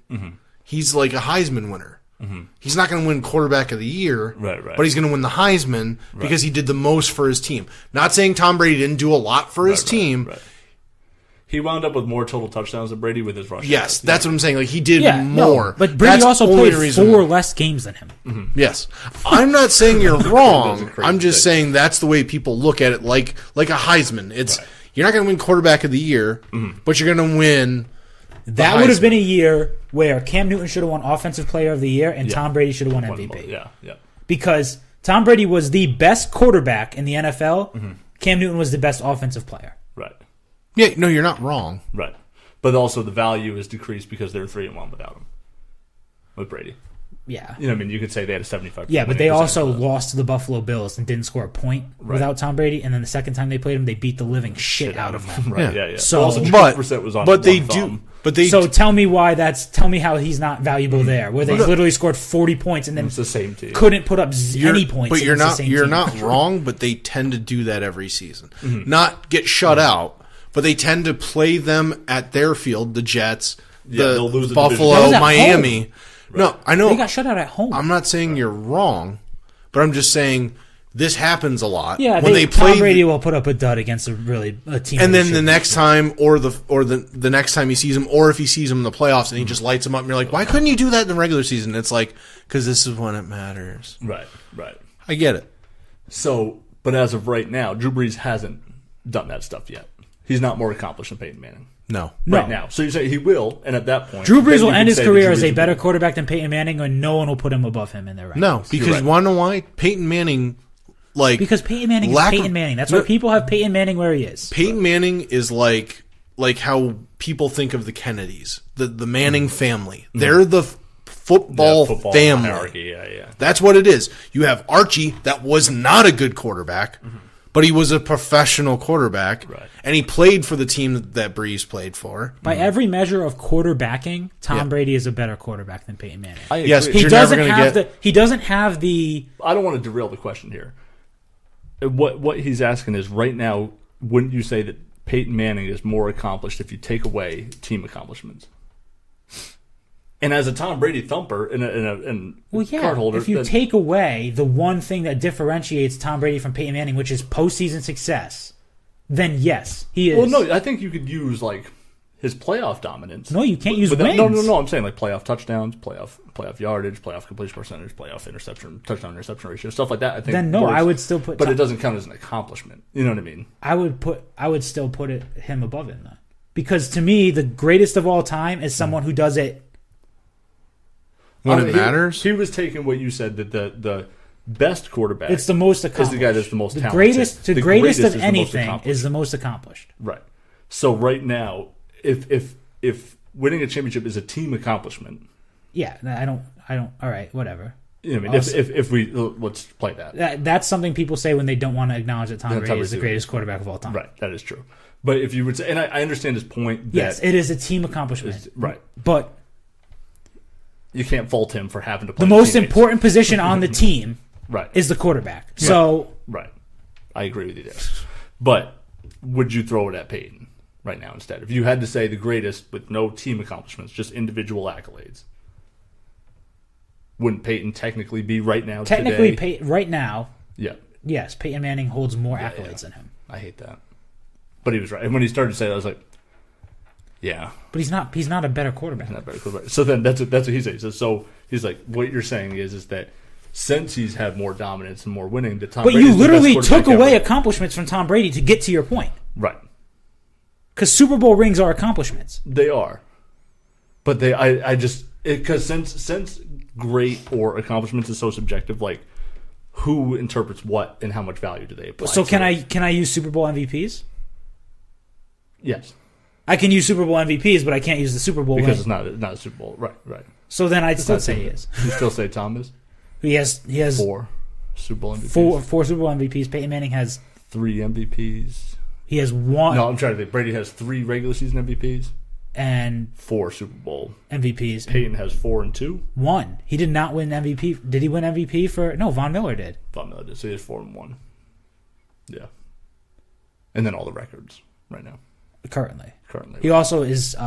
he's like a Heisman winner. He's not going to win quarterback of the year, Right. but he's going to win the Heisman because he did the most for his team. Not saying Tom Brady didn't do a lot for his team. Right. He wound up with more total touchdowns than Brady with his rushing. Yes, that's what I'm saying. Like he did No, more. but Brady That's also only played reason 4 why. less games than him. Yes, I'm not saying you're wrong. That's a crazy I'm just thing. saying that's the way people look at it. Like a Heisman, it's you're not going to win quarterback of the year, but you're going to win. That would have been a year where Cam Newton should have won Offensive Player of the Year and Tom Brady should have won MVP. Yeah. Because Tom Brady was the best quarterback in the NFL. Cam Newton was the best offensive player. Right. Yeah, no, you're not wrong. Right. But also the value is decreased because they're 3-1 without him. With Brady. Yeah. You know what I mean? You could say they had a 75%. Yeah, but they winning also percentage. lost to the Buffalo Bills and didn't score a point without Tom Brady. And then the second time they played him, they beat the living shit out of them. Right, Yeah. yeah. So- also, But 50% was on they one do. thumb. But they So tell me how he's not valuable there, where they literally scored 40 points and then It's the same team. couldn't put up any points. But you're against the not same you're team. not wrong. But they tend to do that every season. Not get shut out, but they tend to play them at their field. The Jets, they'll lose the Buffalo, division. That was at Miami. No, I know. They got shut out at home. I'm not saying you're wrong, but I'm just saying this happens a lot. Yeah, when they Tom play, Brady will put up a dud against a team. and that then he the shouldn't. next time, or the next time he sees him, or if he sees him in the playoffs and he just lights him up, and you're like, why couldn't you do that in the regular season? It's like because this is when it matters. Right. I get it. So, but as of right now, Drew Brees hasn't done that stuff yet. He's not more accomplished than Peyton Manning. No. Right now. So you say he will, and at that point... Drew then Brees you will can end his say that career Drew as Brees a will better be- quarterback than Peyton Manning, and no one will put him above him in their rankings. No, because right. you want to know why? Peyton Manning, Because Peyton Manning is lack of- Peyton Manning. That's why people have Peyton Manning where he is. Peyton Manning is like how people think of the Kennedys, the Manning family. They're the football family. hierarchy, yeah. That's what it is. You have Archie, that was not a good quarterback, but he was a professional quarterback, Right. and he played for the team that Breeze played for. By every measure of quarterbacking, Tom Brady is a better quarterback than Peyton Manning. I Yes, agree. You're never gonna get- He doesn't have the. I don't want to derail the question here. What he's asking is, right now, wouldn't you say that Peyton Manning is more accomplished if you take away team accomplishments? And as a Tom Brady thumper and Well, yeah. card holder, If you then- take away the one thing that differentiates Tom Brady from Peyton Manning, which is postseason success, then yes, he is. well, no, I think you could use like his playoff dominance. No, you can't use But wins. No. I'm saying like playoff touchdowns, playoff yardage, playoff completion percentage, playoff touchdown interception ratio, stuff like that. I think Then no, works, I would still put. but Tom, it doesn't count as an accomplishment. You know what I mean? I would still put him above him then, because to me, the greatest of all time is someone who does it. When it matters? He was taking what you said that the best quarterback. It's the most is accomplished. the guy that's the most the talented. greatest. The greatest is of the most anything accomplished. is the most accomplished. Right. So right now, if winning a championship is a team accomplishment, Yeah, I don't. All right, whatever. you know what I mean, if we let's play that. That's something people say when they don't want to acknowledge that Tom That's Brady is the obviously greatest quarterback of all time. Right, that is true. But if you would say, and I understand his point that Yes, it is a team accomplishment. right, But you can't fault him for having to play the most teammates. important position on the team right is the quarterback. So right. I agree with you there. But would you throw it at Peyton right now instead? If you had to say the greatest with no team accomplishments, just individual accolades. wouldn't Peyton technically be right now? Technically, today? right now, Yeah. yes, Peyton Manning holds more accolades than him. I hate that. But he was right. And when he started to say that, I was like, yeah. But he's not a better quarterback. Not very cool. So then that's what he says. So he's like, what you're saying is that since he's had more dominance and more winning, that Tom But Brady's you the literally best took quarterback away ever. accomplishments from Tom Brady to get to your point. Right. Because Super Bowl rings are accomplishments. They are. But because since great or accomplishments is so subjective, like who interprets what and how much value do they apply? So to can I use Super Bowl MVPs? Yes. I can use Super Bowl MVPs, but I can't use the Super Bowl Because win. it's not a Super Bowl. Right. So then I'd still say he is. You still say Tom is? He has 4 Super Bowl MVPs. four Super Bowl MVPs. Peyton Manning has 3 MVPs. he has one No, I'm trying to think. Brady has 3 regular season MVPs. and 4 Super Bowl. MVPs. Peyton has 4 and 2. One. He did not win MVP. Did he win MVP for? No, Von Miller did. Von Miller did. So he has 4 and 1. Yeah. And then all the records right now. Currently. Currently. He also is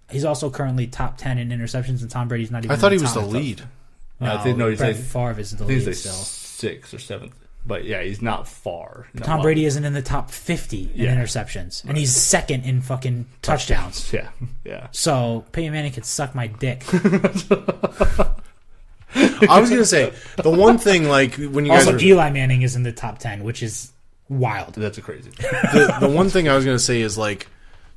He's also currently top 10 in interceptions, and Tom Brady's not even. I thought in he was the top. lead. I think he's Brett like, Favre is the I think lead he's still. like 6th or 7th. But yeah, he's not far. Not Tom well. Brady isn't in the top 50 in Yeah. interceptions, and he's second in fucking touchdowns. Yeah. So Peyton Manning could suck my dick. I was gonna say the one thing, like when you guys Also, are, Eli Manning is in the top 10, which is wild. That's a crazy thing. the one thing I was gonna say is like,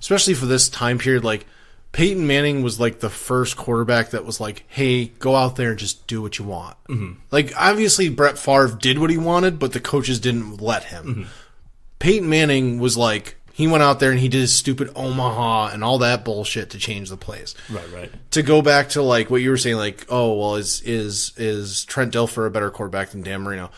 especially for this time period, like Peyton Manning was like the first quarterback that was like, hey, go out there and just do what you want. Mm-hmm. Like obviously Brett Favre did what he wanted, but the coaches didn't let him. Mm-hmm. Peyton Manning was like, he went out there and he did his stupid Omaha and all that bullshit to change the plays. Right. To go back to like what you were saying, like, oh well, is Trent Dilfer a better quarterback than Dan Marino?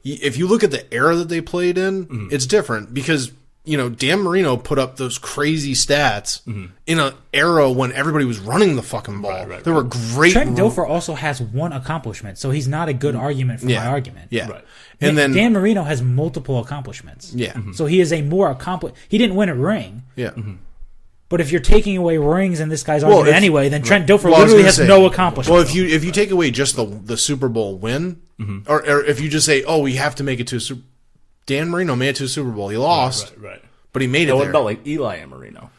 If you look at the era that they played in, it's different because Dan Marino put up those crazy stats in an era when everybody was running the fucking ball. Right. There were great. Trent Dilfer also has one accomplishment, so he's not a good argument for my argument. Yeah, Right. and then Dan Marino has multiple accomplishments. yeah, So he is a more accomplished. He didn't win a ring, yeah. but if you're taking away rings in this guy's argument anyway, then Trent Dilfer Well, I was literally gonna has say, no accomplishment. Well, if you take away just the Super Bowl win, or if you just say, oh, we have to make it to a Super, Dan Marino made it to a Super Bowl. He lost, Right. but he made it Now, what there. about like Eli and Marino?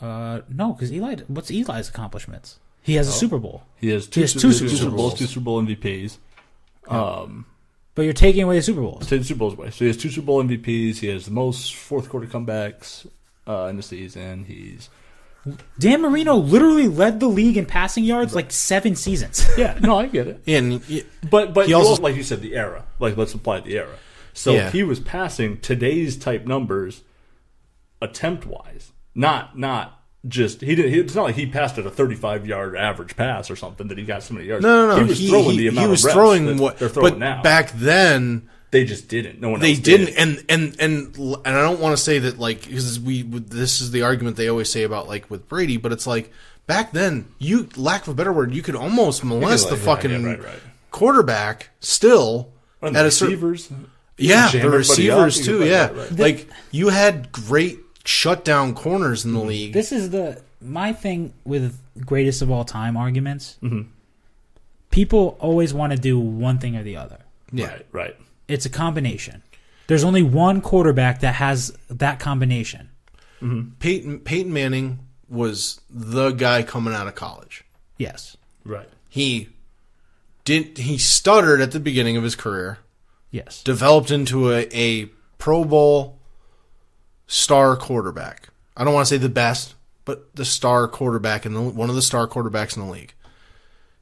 No, because what's Eli's accomplishments? He has a Super Bowl. He has He has two Super Bowls. 2 Super Bowl MVPs. But you're taking away the Super Bowls. Take the Super Bowls away. So he has 2 Super Bowl MVPs. He has the most fourth quarter comebacks in the season. Dan Marino literally led the league in passing yards like 7 seasons. Yeah, no, I get it. and But He also- like you said, the era. Like, let's apply the era. So Yeah. he was passing today's type numbers attempt wise. Not just he did. It's not like he passed at a 35-yard average pass or something that he got so many yards. no. He was throwing the amount he was of reps throwing that what they're throwing but now. back then. They just didn't. No one They else did. didn't, and I don't want to say that like because this is the argument they always say about like with Brady, but it's like back then, you lack of a better word, you could almost molest the fucking right. quarterback still And at the a certain receivers. yeah jam the everybody receivers up, too you yeah could play that, right. like you had great shutdown corners in the league. This is my thing with greatest of all time arguments. People always want to do one thing or the other. Yeah, Right. It's a combination. There's only one quarterback that has that combination. Peyton Manning was the guy coming out of college. Yes. Right. He stuttered at the beginning of his career. Yes. Developed into a Pro Bowl star quarterback. I don't want to say the best, but the star quarterback and one of the star quarterbacks in the league.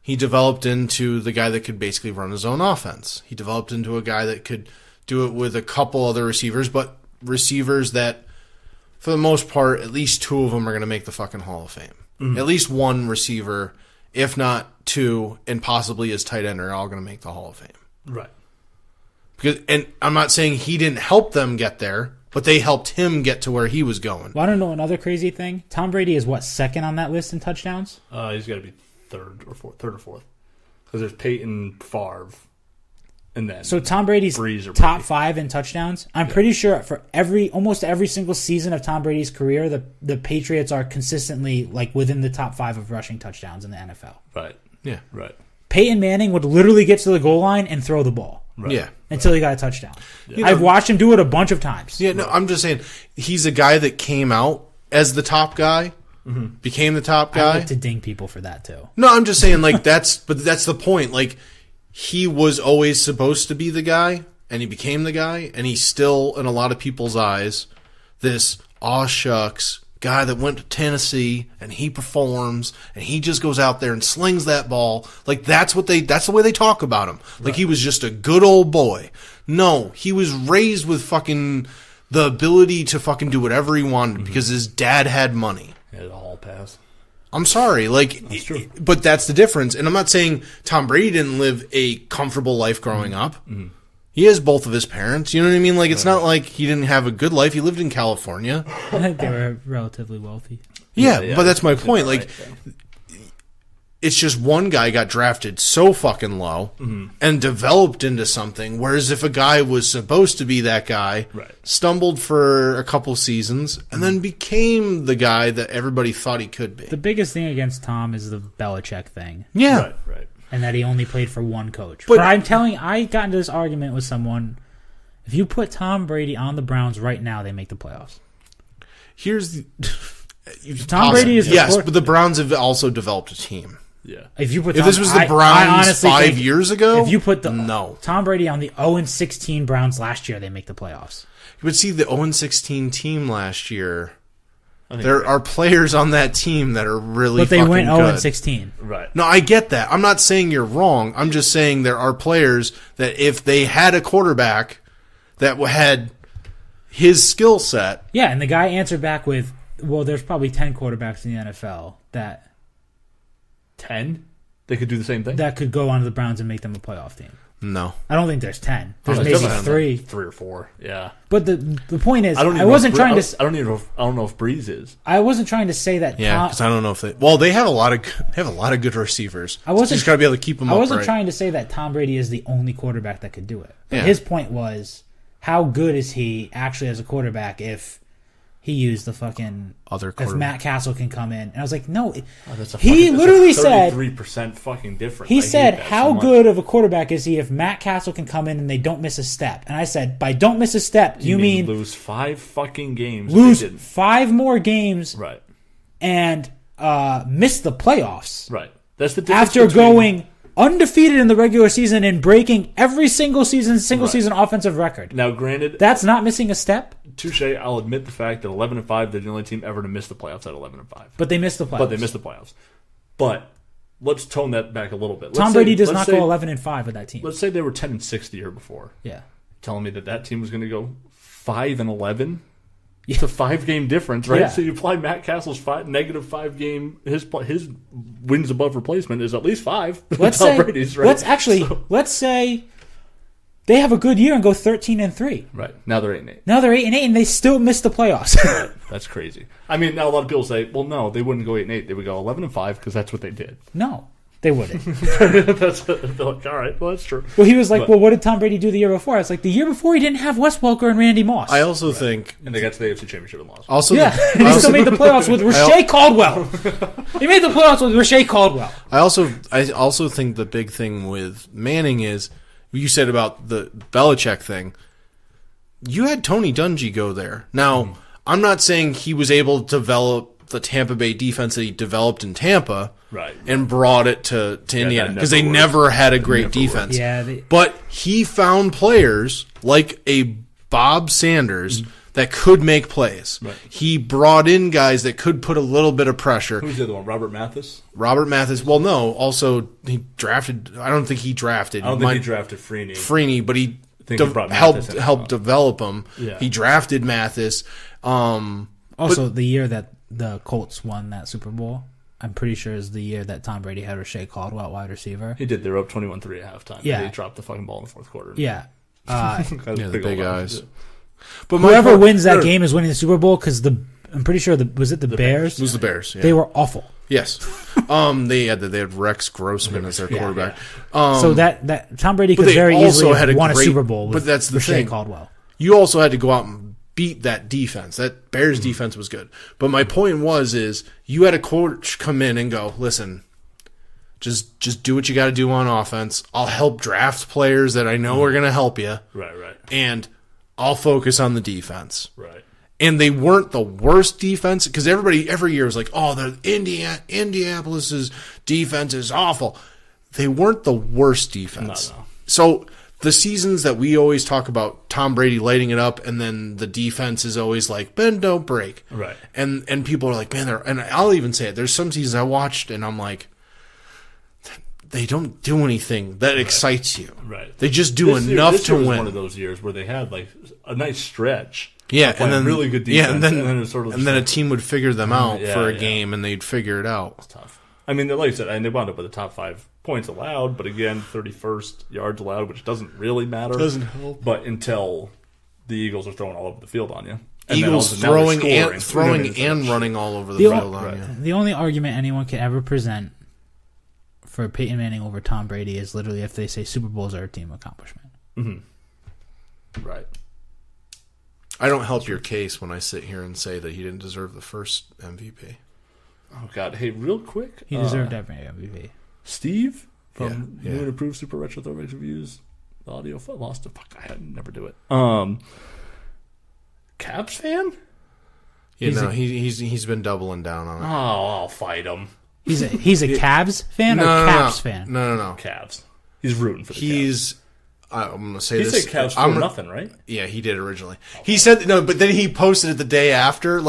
He developed into the guy that could basically run his own offense. He developed into a guy that could do it with a couple other receivers, but receivers that, for the most part, at least 2 of them are going to make the fucking Hall of Fame. At least one receiver, if not 2, and possibly his tight end are all going to make the Hall of Fame. Right. And I'm not saying he didn't help them get there, but they helped him get to where he was going. Want to know another crazy thing? Tom Brady is second on that list in touchdowns? He's got to be third or fourth. Because there's Peyton, Favre, And then So Tom Brady's Breeze or top Brady. 5 in touchdowns. I'm pretty sure for almost every single season of Tom Brady's career, the Patriots are consistently like within the top 5 of rushing touchdowns in the NFL. Right. Yeah. Right. Peyton Manning would literally get to the goal line and throw the ball Right. Yeah. until he got a touchdown. You I've know- watched him do it a bunch of times. Yeah, no, I'm just saying he's a guy that came out as the top guy, became the top I guy. like to ding people for that too. No, I'm just saying like that's the point. Like he was always supposed to be the guy, and he became the guy, and he's still in a lot of people's eyes this aw shucks guy that went to Tennessee and he performs and he just goes out there and slings that ball. Like that's the way they talk about him. Like he was just a good old boy. No, he was raised with fucking the ability to fucking do whatever he wanted because his dad had money. Yeah, the hall pass. I'm sorry, like, true. but that's the difference. And I'm not saying Tom Brady didn't live a comfortable life growing up. He has both of his parents. You know what I mean? Like, it's not like he didn't have a good life. He lived in California. I think they were relatively wealthy. Yeah, but that's my point. Right, Like, it's just one guy got drafted so fucking low and developed into something. Whereas if a guy was supposed to be that guy, Right. stumbled for a couple seasons and then became the guy that everybody thought he could be. The biggest thing against Tom is the Belichick thing, Yeah. Right. Right. and that he only played for one coach. But- But I got into this argument with someone. If you put Tom Brady on the Browns right now, they make the playoffs. Here's the... Tom Brady is the yes, quarter- but the Browns have also developed a team. Yeah. If you put If Tom, this was the I Browns honestly 5 think years ago, if you put the no. Tom Brady on the 0-16 Browns last year, they make the playoffs. But see, the 0-16 team last year, I think there are players on that team that are really But they fucking went good. 0-16. Right. No, I get that. I'm not saying you're wrong. I'm just saying there are players that if they had a quarterback that had his skill set, Yeah, and the guy answered back with, "Well, there's probably 10 quarterbacks in the NFL that 10? They could do the same thing? could go onto the Browns and make them a playoff team." no. I don't think there's 10. There's Oh, maybe definitely 3. 3 or 4. Yeah. But the point is, I don't. I wasn't trying to. I don't even know. I don't know if Breeze is. I wasn't trying to say that. Yeah, because I don't know if they. Well, they have a lot of good receivers. I wasn't- You just got to be able to keep them I up. wasn't right. trying to say that Tom Brady is the only quarterback that could do it. But Yeah. his point was, how good is he actually as a quarterback if he used the fucking Other if quarterback. Matt Castle can come in? And I was like, no. That's He literally said 33% fucking difference. he I hate said, that how so much. good of a quarterback is he if Matt Castle can come in and they don't miss a step? And I said, by don't miss a step, you mean lose 5 fucking games? lose They didn't. 5 more games Right. and miss the playoffs Right. That's the difference after between- going undefeated in the regular season and breaking every single season offensive record. Now, granted, That's not missing a step, touche. I'll admit the fact that 11-5, they're the only team ever to miss the playoffs at 11-5. but they missed the playoffs. But they missed the playoffs. But let's tone that back a little bit. Tom Brady does not go 11-5 with that team. Let's say they were 10-6 the year before. Yeah. Telling me that team was going to go 5-11. It's a 5-game difference, right? Yeah. So you apply Matt Castle's negative 5-game. His wins above replacement is at least 5. Let's Tom say Brady's, right? let's say they have a good year and go 13-3. Right now they're 8-8. Now they're 8-8 and they still miss the playoffs. That's crazy. I mean, now a lot of people say, "Well, no, they wouldn't go 8-8. They would go 11-5 because that's what they did." No, they wouldn't. That's they're like, all right, well, that's true. Well, he was like, But- well, what did Tom Brady do the year before? I was like, the year before he didn't have Wes Welker and Randy Moss. I also think. And they got to the AFC Championship and lost. Also, yeah, and he still made the playoffs with Rashae Caldwell. He made the playoffs with Rashae Caldwell. I also think the big thing with Manning is you said about the Belichick thing. You had Tony Dungy go there. Now, I'm not saying he was able to develop the Tampa Bay defense that he developed in Tampa, Right. and brought it to Indiana that because they never never had a great Never defense. Yeah, But he found players like a Bob Sanders that could make plays. Right. He brought in guys that could put a little bit of pressure. Who's the other one? Robert Mathis? Robert Mathis. Well, no. Also, he drafted. I don't think he drafted. I don't think he drafted Freeney. But he think he brought Mathis in. helped develop him. Yeah. He drafted Mathis. Also, the year that the Colts won that Super Bowl, I'm pretty sure is the year that Tom Brady had Rashae Caldwell at wide receiver. He did. They were up 21-3 at halftime. Yeah. They dropped the fucking ball in the fourth quarter. Yeah. the big old eyes. Yeah. But my Whoever point- wins that game is winning the Super Bowl because I'm pretty sure was it the Bears? It was the Bears. Yeah. They were awful. Yes. They had Rex Grossman as their quarterback. So that Tom Brady could they very also easily had have a won a great- Super Bowl with but that's the Rashae thing. Caldwell. You also had to go out and beat that defense. That Bears defense was good. But my point is you had a coach come in and go, listen, just do what you got to do on offense. I'll help draft players that I know are going to help you. Right. And I'll focus on the defense. Right. And they weren't the worst defense because everybody every year is like, oh, the Indianapolis's defense is awful. They weren't the worst defense. No. So the seasons that we always talk about Tom Brady lighting it up, and then the defense is always like bend, don't break. Right. And people are like, man, and I'll even say it. There's some seasons I watched and I'm like, they don't do anything that excites you. Right. They just do enough this to year was win. one of those years where they had like a nice stretch. Yeah, and then really good defense. Yeah, and then it sort of and then a team would figure them out Yeah, for a yeah. game, and they'd figure it out. tough. I mean, like you said, and they wound up with the top 5 points allowed, but again, 31st yards allowed, which doesn't really matter. Doesn't help. But until the Eagles are throwing all over the field on you, and then Eagles also now they're throwing scoring. and running all over the The field on right. you. The only argument anyone can ever present for Peyton Manning over Tom Brady is literally if they say Super Bowls are a team accomplishment. Right. I don't help your case when I sit here and say that he didn't deserve the first MVP. Oh God! Hey, real quick, He deserved every MVP. Steve from Yeah. New and Improved Super Retro Throwbacks Reviews. The audio lost it. Fuck, I had never do it. Cavs fan? He's been doubling down on Oh, it. I'll fight him. He's a Cavs fan or Caps fan? No. Cavs. He's rooting for the Cavs. He's. I'm going to say He this. said Cavs I'm- for nothing, right? Yeah, he did originally. He said no, but then he posted it the day after,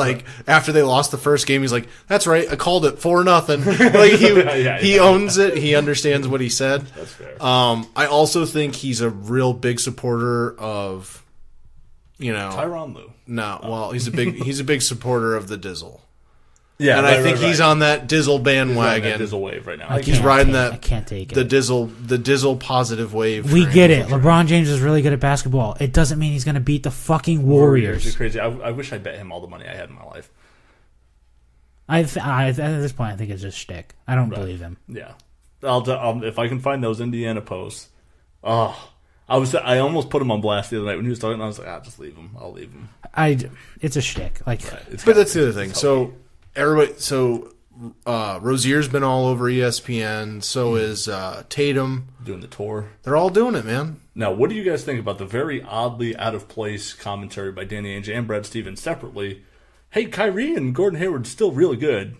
after they lost the first game. He's like, "That's right, I called it 4-0." Like he owns it. He understands what he said. That's fair. I also think he's a real big supporter of, Tyronn Lue. No, well, he's a big supporter of the Dizzle. Yeah, And I think he's on that Dizzle bandwagon. Dizzle wave right now. He's riding that. I can't take it. The Dizzle positive wave. We train. get it. LeBron James is really good at basketball. It doesn't mean he's going to beat the fucking Warriors. It's crazy. I wish I bet him all the money I had in my life. At this point, I think it's just shtick. I don't believe him. Yeah, I'll if I can find those Indiana posts. I almost put him on blast the other night when he was talking. And I was like, just leave him. I'll leave him. It's a shtick. Like, But that's the other thing. So Rozier's been all over ESPN. So is Tatum. Doing the tour. They're all doing it, man. Now, what do you guys think about the very oddly out of place commentary by Danny Ainge and Brad Stevens separately? Hey, Kyrie and Gordon Hayward still really good.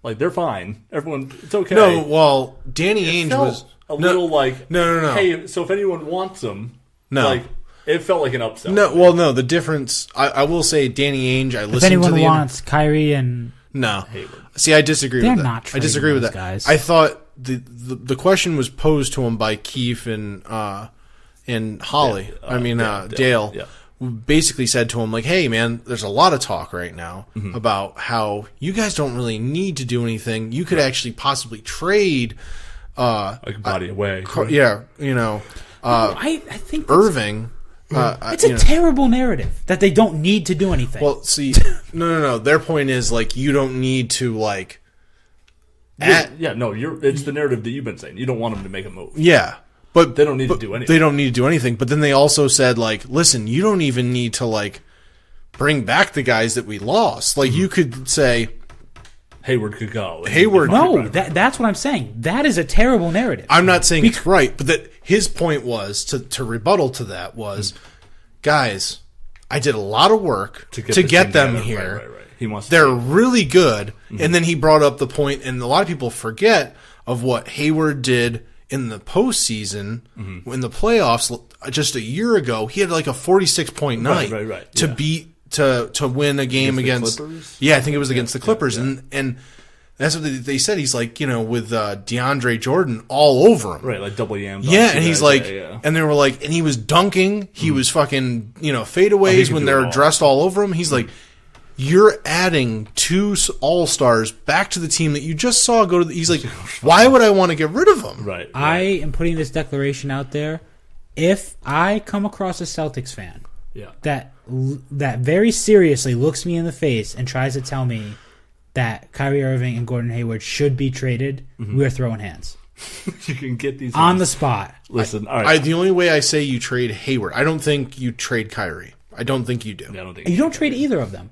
Like, they're fine. Everyone, it's okay. No, well, Danny Ainge Felt was little like No. Hey, so if anyone wants them, No. like it felt like an upsell. No. The difference. I will say, Danny Ainge. I listened if anyone to the wants Kyrie and No. Hayward. See, I disagree They're with that. not I disagree with trading that. those guys. I thought the question was posed to him by Keefe and Holly. Dale. Yeah. Who basically said to him, like, hey, man, there's a lot of talk right now about how you guys don't really need to do anything. You could actually possibly trade Like body away. I think Irving. it's a terrible narrative that they don't need to do anything. Well, see, no. Their point is, like, you don't need to, like... It's the narrative that you've been saying. You don't want them to make a move. Yeah. But They don't need to do anything. They don't need to do anything. But then they also said, like, listen, you don't even need to, like, bring back the guys that we lost. Like, you could say... Hayward could go. no, that's what I'm saying. That is a terrible narrative. I'm not saying it's right, but that his point was, to rebuttal to that was, guys, I did a lot of work to get them together. here. Right. He wants. They're really good. And then he brought up the point, and a lot of people forget of what Hayward did in the postseason, in the playoffs just a year ago. He had like a 46-point night to beat to win a game against I think it was against the Clippers, and that's what they said. He's like, with DeAndre Jordan all over him, right, like double yams. Yeah, and he's like, and they were like, and he was dunking, he was fucking fadeaways when they're dressed all over him. He's like, you're adding 2 all-stars back to the team that you just saw go to. He's like, why would I want to get rid of them? Right. I am putting this declaration out there. If I come across a Celtics fan that very seriously looks me in the face and tries to tell me that Kyrie Irving and Gordon Hayward should be traded, we're throwing hands You can get these on the spot. Listen, all right. The only way I say you trade Hayward, I don't think you trade Kyrie. I don't think you do. I don't think You don't trade either of them.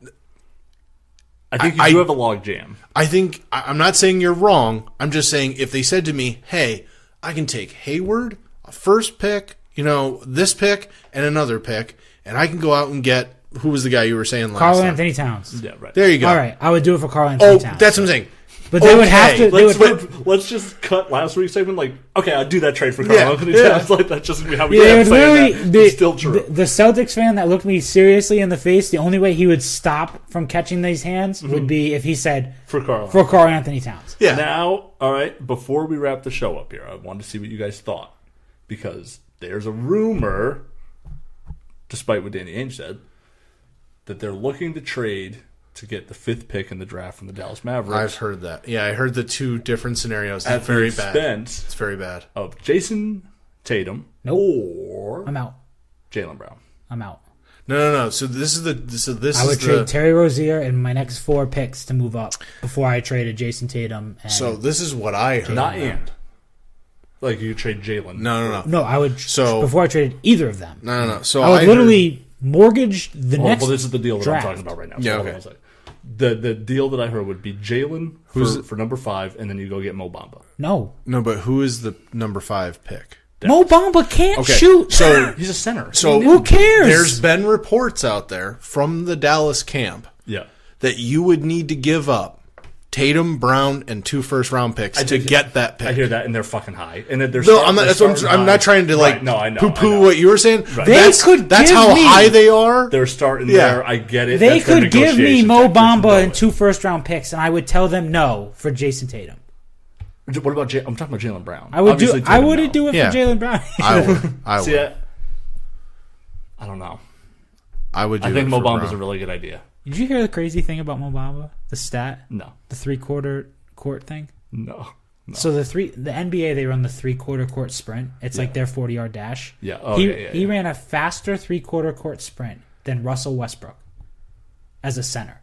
I think you do have a log jam. I think I'm not saying you're wrong. I'm just saying if they said to me, "Hey, I can take Hayward, a first pick, this pick, and another pick, and I can go out and get who was the guy you were saying last Karl time? Anthony Towns. Yeah, right. There you go. All right, I would do it for Karl Anthony Oh, Towns. that's what I'm saying. But they would have to. Let's just cut last week's segment. Like, okay, I'll do that trade for Karl Yeah, Anthony yeah. Towns. Like, that's just how we Yeah, end up saying that. It's still true. The Celtics fan that looked me seriously in the face, the only way he would stop from catching these hands would be if he said for Karl. for Karl Anthony Towns. Yeah. Now, all right, before we wrap the show up here, I wanted to see what you guys thought. Because there's a rumor, despite what Danny Ainge said, that they're looking to trade to get the 5th pick in the draft from the Dallas Mavericks. I've heard that. Yeah, I heard the 2 different scenarios. at It's very the bad. expense It's very bad. of Jason Tatum or I'm out. Jaylen Brown. I'm out. No. So this is I would trade Terry Rozier and my next 4 picks to move up before I traded Jason Tatum. And So this is what I heard. Not and. Like, you trade Jalen. No. no, I would So- before I traded either of them. No. So I would heard- literally mortgage the Well, next. this is the deal that draft. I'm talking about right now. Yeah, hold on okay. a second. The deal that I heard would be Jalen for number 5, and then you go get Mo Bamba. No, but who is the number 5 pick? Mo Bamba can't Okay, shoot. so He's a center. who cares? There's been reports out there from the Dallas camp Yeah. that you would need to give up Tatum, Brown, and 2 first-round picks to get that pick. I hear that, and they're fucking high. And then they're No, I'm not trying to Right, no, I know, poo-poo I know. what you were saying. Right. They could That's give how me- high they are. They're starting Yeah. there. I get it. They That's their could give me negotiation Mo tactics. Bamba No, and 2 first-round picks, and I would tell them no for Jason Tatum. What about I'm talking about Jaylen Brown. I would Obviously, do. I Tatum, wouldn't no. do it Yeah. for Jaylen Brown. I would. I See, would. I don't know. I would do I think it Mo for Bamba's Brown. a really good idea. Did you hear the crazy thing about Mo Bamba? The stat, No. the 3/4 court thing. No. So the NBA they run the 3/4 court sprint. It's like their 40-yard dash. Yeah. Oh, he yeah. he ran a faster 3/4 court sprint than Russell Westbrook as a center.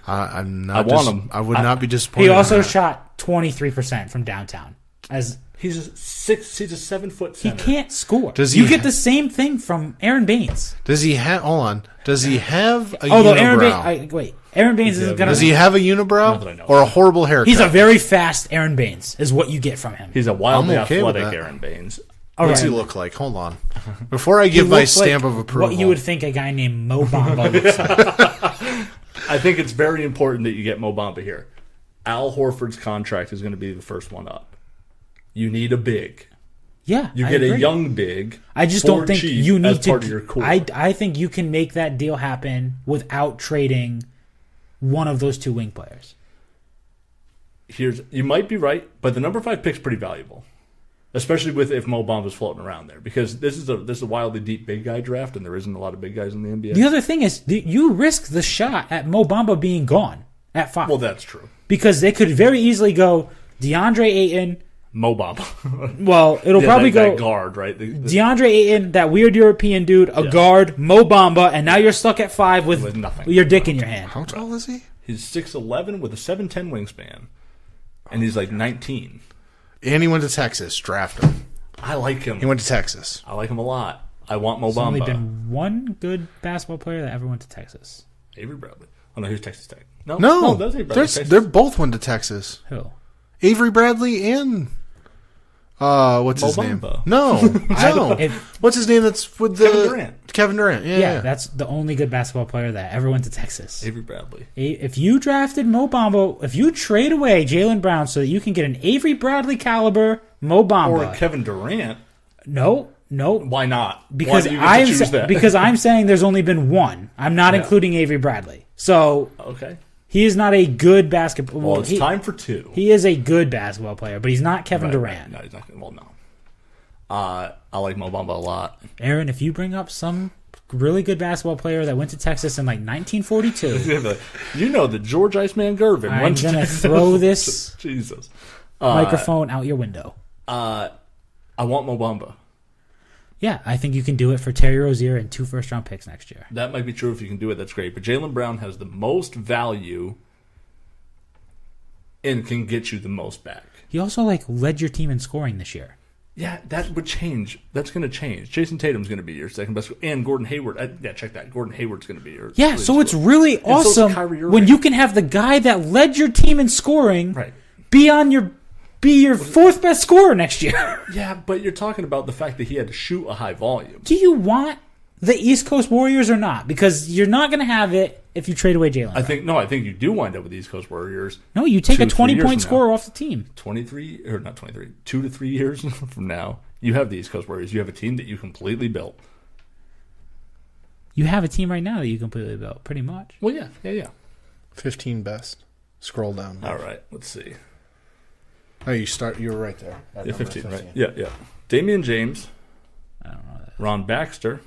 I'm not. I want him. I would not be disappointed. He in also that. shot 23% from downtown. As He's a 7-foot he center. can't score. Does you he get ha- the same thing from Aaron Baines. Does he have? Hold on. Does he have a Although unibrow? Aaron Baines isn't gonna. Does he have a unibrow Not that I know. or a horrible haircut? He's a very fast Aaron Baines, is what you get from him. He's a wildly I'm okay with athletic that. Aaron Baines. All What's right. he look like? Hold on. Before I He give my looks like stamp of approval, what you would think a guy named Mo Bamba looks like. I think it's very important that you get Mo Bamba here. Al Horford's contract is going to be the first one up. You need a big. Yeah, You I get a agree. young big. I just for don't think cheap you need as to. part of your core. I think you can make that deal happen without trading one of those 2 wing players. You might be right, but the number 5 pick's pretty valuable, especially with if Mo Bamba's floating around there, because this is a wildly deep big guy draft, and there isn't a lot of big guys in the NBA. The other thing is you risk the shot at Mo Bamba being gone at 5. Well, that's true. Because they could very easily go DeAndre Ayton. Mo Bamba. Well, it'll Yeah, probably that go guard, right? DeAndre Ayton, that weird European dude, a guard, Mo Bamba, and now you're stuck at 5 with With nothing. your dick in your hand. how tall is he? He's 6'11" with a 7'10" wingspan, and he's like 19. And he went to Texas. Draft him. I like him. He went to Texas. I like him a lot. I want Mo There's only Bamba. been one good basketball player that ever went to Texas. Avery Bradley. Oh no, he was Texas Tech. No, No, that's Avery Bradley. Texas. they're both went to Texas. Who? Avery Bradley and what's Mo his name? Bamba. No, no. if- What's his name? That's with the Kevin Durant. Kevin Durant. Yeah, Yeah, that's the only good basketball player that ever went to Texas. Avery Bradley. If you drafted Mo Bamba, if you trade away Jaylen Brown so that you can get an Avery Bradley caliber Mo Bamba, Or Kevin Durant. no, Why not? because Why do you get to choose that? because I'm saying there's only been one. I'm not including Avery Bradley, so Okay. he is not a good basketball. Well, it's time for 2. He is a good basketball player, but he's not Kevin Durant. No, he's not. Well, no. I like Mo Bamba a lot. Aaron, if you bring up some really good basketball player that went to Texas in like 1942, You know that George Iceman Gervin I'm went to gonna Texas. throw this Jesus. microphone out your window. I want Mo Bamba. Yeah, I think you can do it for Terry Rozier and 2 first-round picks next year. That might be true if you can do it. That's great. But Jaylen Brown has the most value and can get you the most back. He also led your team in scoring this year. Yeah, that would change. That's going to change. Jason Tatum's going to be your second best, and Gordon Hayward. Check that. Gordon Hayward's going to be your. Yeah, so it's really awesome when you can have the guy that led your team in scoring be your 4th best scorer next year. Yeah, but you're talking about the fact that he had to shoot a high volume. Do you want the East Coast Warriors or not? Because you're not going to have it if you trade away Jaylen. I think you do wind up with the East Coast Warriors. No, you take a 20-point scorer off the team. 2 to 3 years from now, you have the East Coast Warriors. You have a team that you completely built. You have a team right now that you completely built, pretty much. Well, yeah. 15 best. Scroll down. All right, let's see. Oh, you were right there. Yeah, 15, right? Yeah. Damian James. I don't know that. Ron Baxter.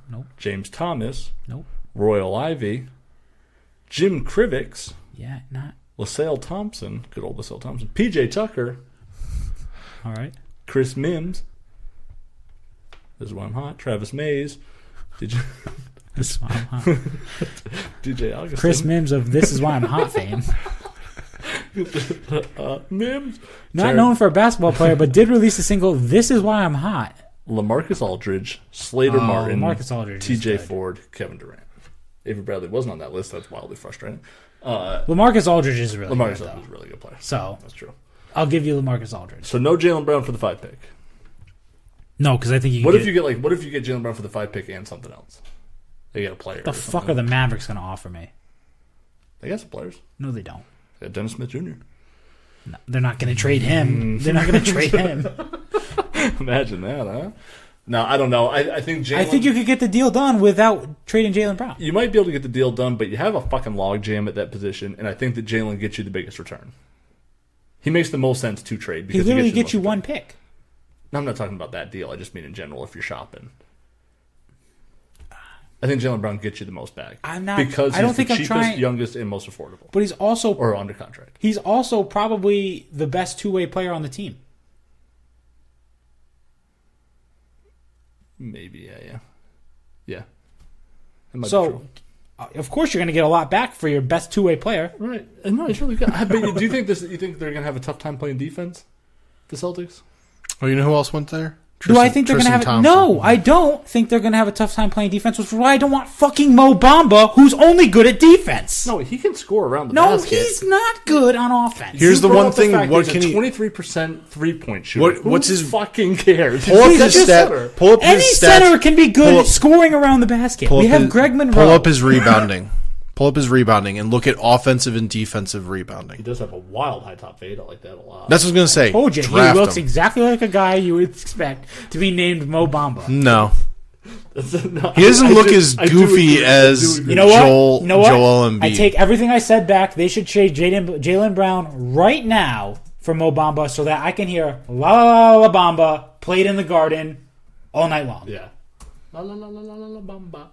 Nope. James Thomas. Nope. Royal Ivey. Jim Krivix. Yeah, not. LaSalle Thompson. Good old LaSalle Thompson. PJ Tucker. All right. Chris Mims. This is why I'm hot. Travis Mays. This is why I'm hot. DJ Augustin. Chris Mims of This Is Why I'm Hot fame. Mims. Not known for a basketball player, but did release a single, This Is Why I'm Hot. LaMarcus Aldridge, Slater Martin, LaMarcus Aldridge TJ Ford, Kevin Durant. Avery Bradley wasn't on that list. That's wildly frustrating. LaMarcus Aldridge is really LaMarcus good, Aldridge is a really good player. So That's true. I'll give you LaMarcus Aldridge. So no Jaylen Brown for the 5 pick. No, because I think you. What if you get Jaylen Brown for the 5 pick and something else? They get a player. What the fuck are the Mavericks going to offer me? They got some players. No, they don't. They got Dennis Smith Jr. No, they're not going to trade him. They're not going to trade him. Imagine that, huh? No, I don't know. I think Jaylen... I think you could get the deal done without trading Jaylen Brown. You might be able to get the deal done, but you have a fucking logjam at that position, and I think that Jaylen gets you the biggest return. He makes the most sense to trade. He Because literally gets you one pick. No, I'm not talking about that deal. I just mean in general if you're shopping. I think Jaylen Brown gets you the most back. I'm not... Because I don't he's think the I'm cheapest, trying... youngest, and most affordable. But he's also... Or under contract. He's also probably the best two-way player on the team. Maybe, yeah. That might be So, true. Of course you're going to get a lot back for your best two-way player. Right. No, he's really good. But do you think you think they're going to have a tough time playing defense, the Celtics? Oh, you know who else went there? Do I think they're going to have... Thompson. No, I don't think they're going to have a tough time playing defense, which is why I don't want fucking Mo Bamba, who's only good at defense. No, he can score around the No, basket. he's not good on offense. Here's the brought one up thing. fact What he's can a he... 23% 3-point shooter. What's Who his... fucking cares? Pull up He's his just stat. center. Pull up Any his stats. center can be good Pull at up- scoring around the basket. pull We up have his- Greg Monroe. Pull up his rebounding. Pull up his rebounding and look at offensive and defensive He rebounding. does have a wild high top fade. I like that a lot. That's what I was going to say. Told you, he Draft looks him. exactly like a guy you would expect to be named Mo Bamba. No. No, He doesn't I look do- as I do goofy agree. as I do agree. You know what? Joel Embiid. I take everything I said back. They should trade Jaylen Brown right now for Mo Bamba so that I can hear La La La La Bamba played in the Garden all night long. Yeah. La la la la la la bamba.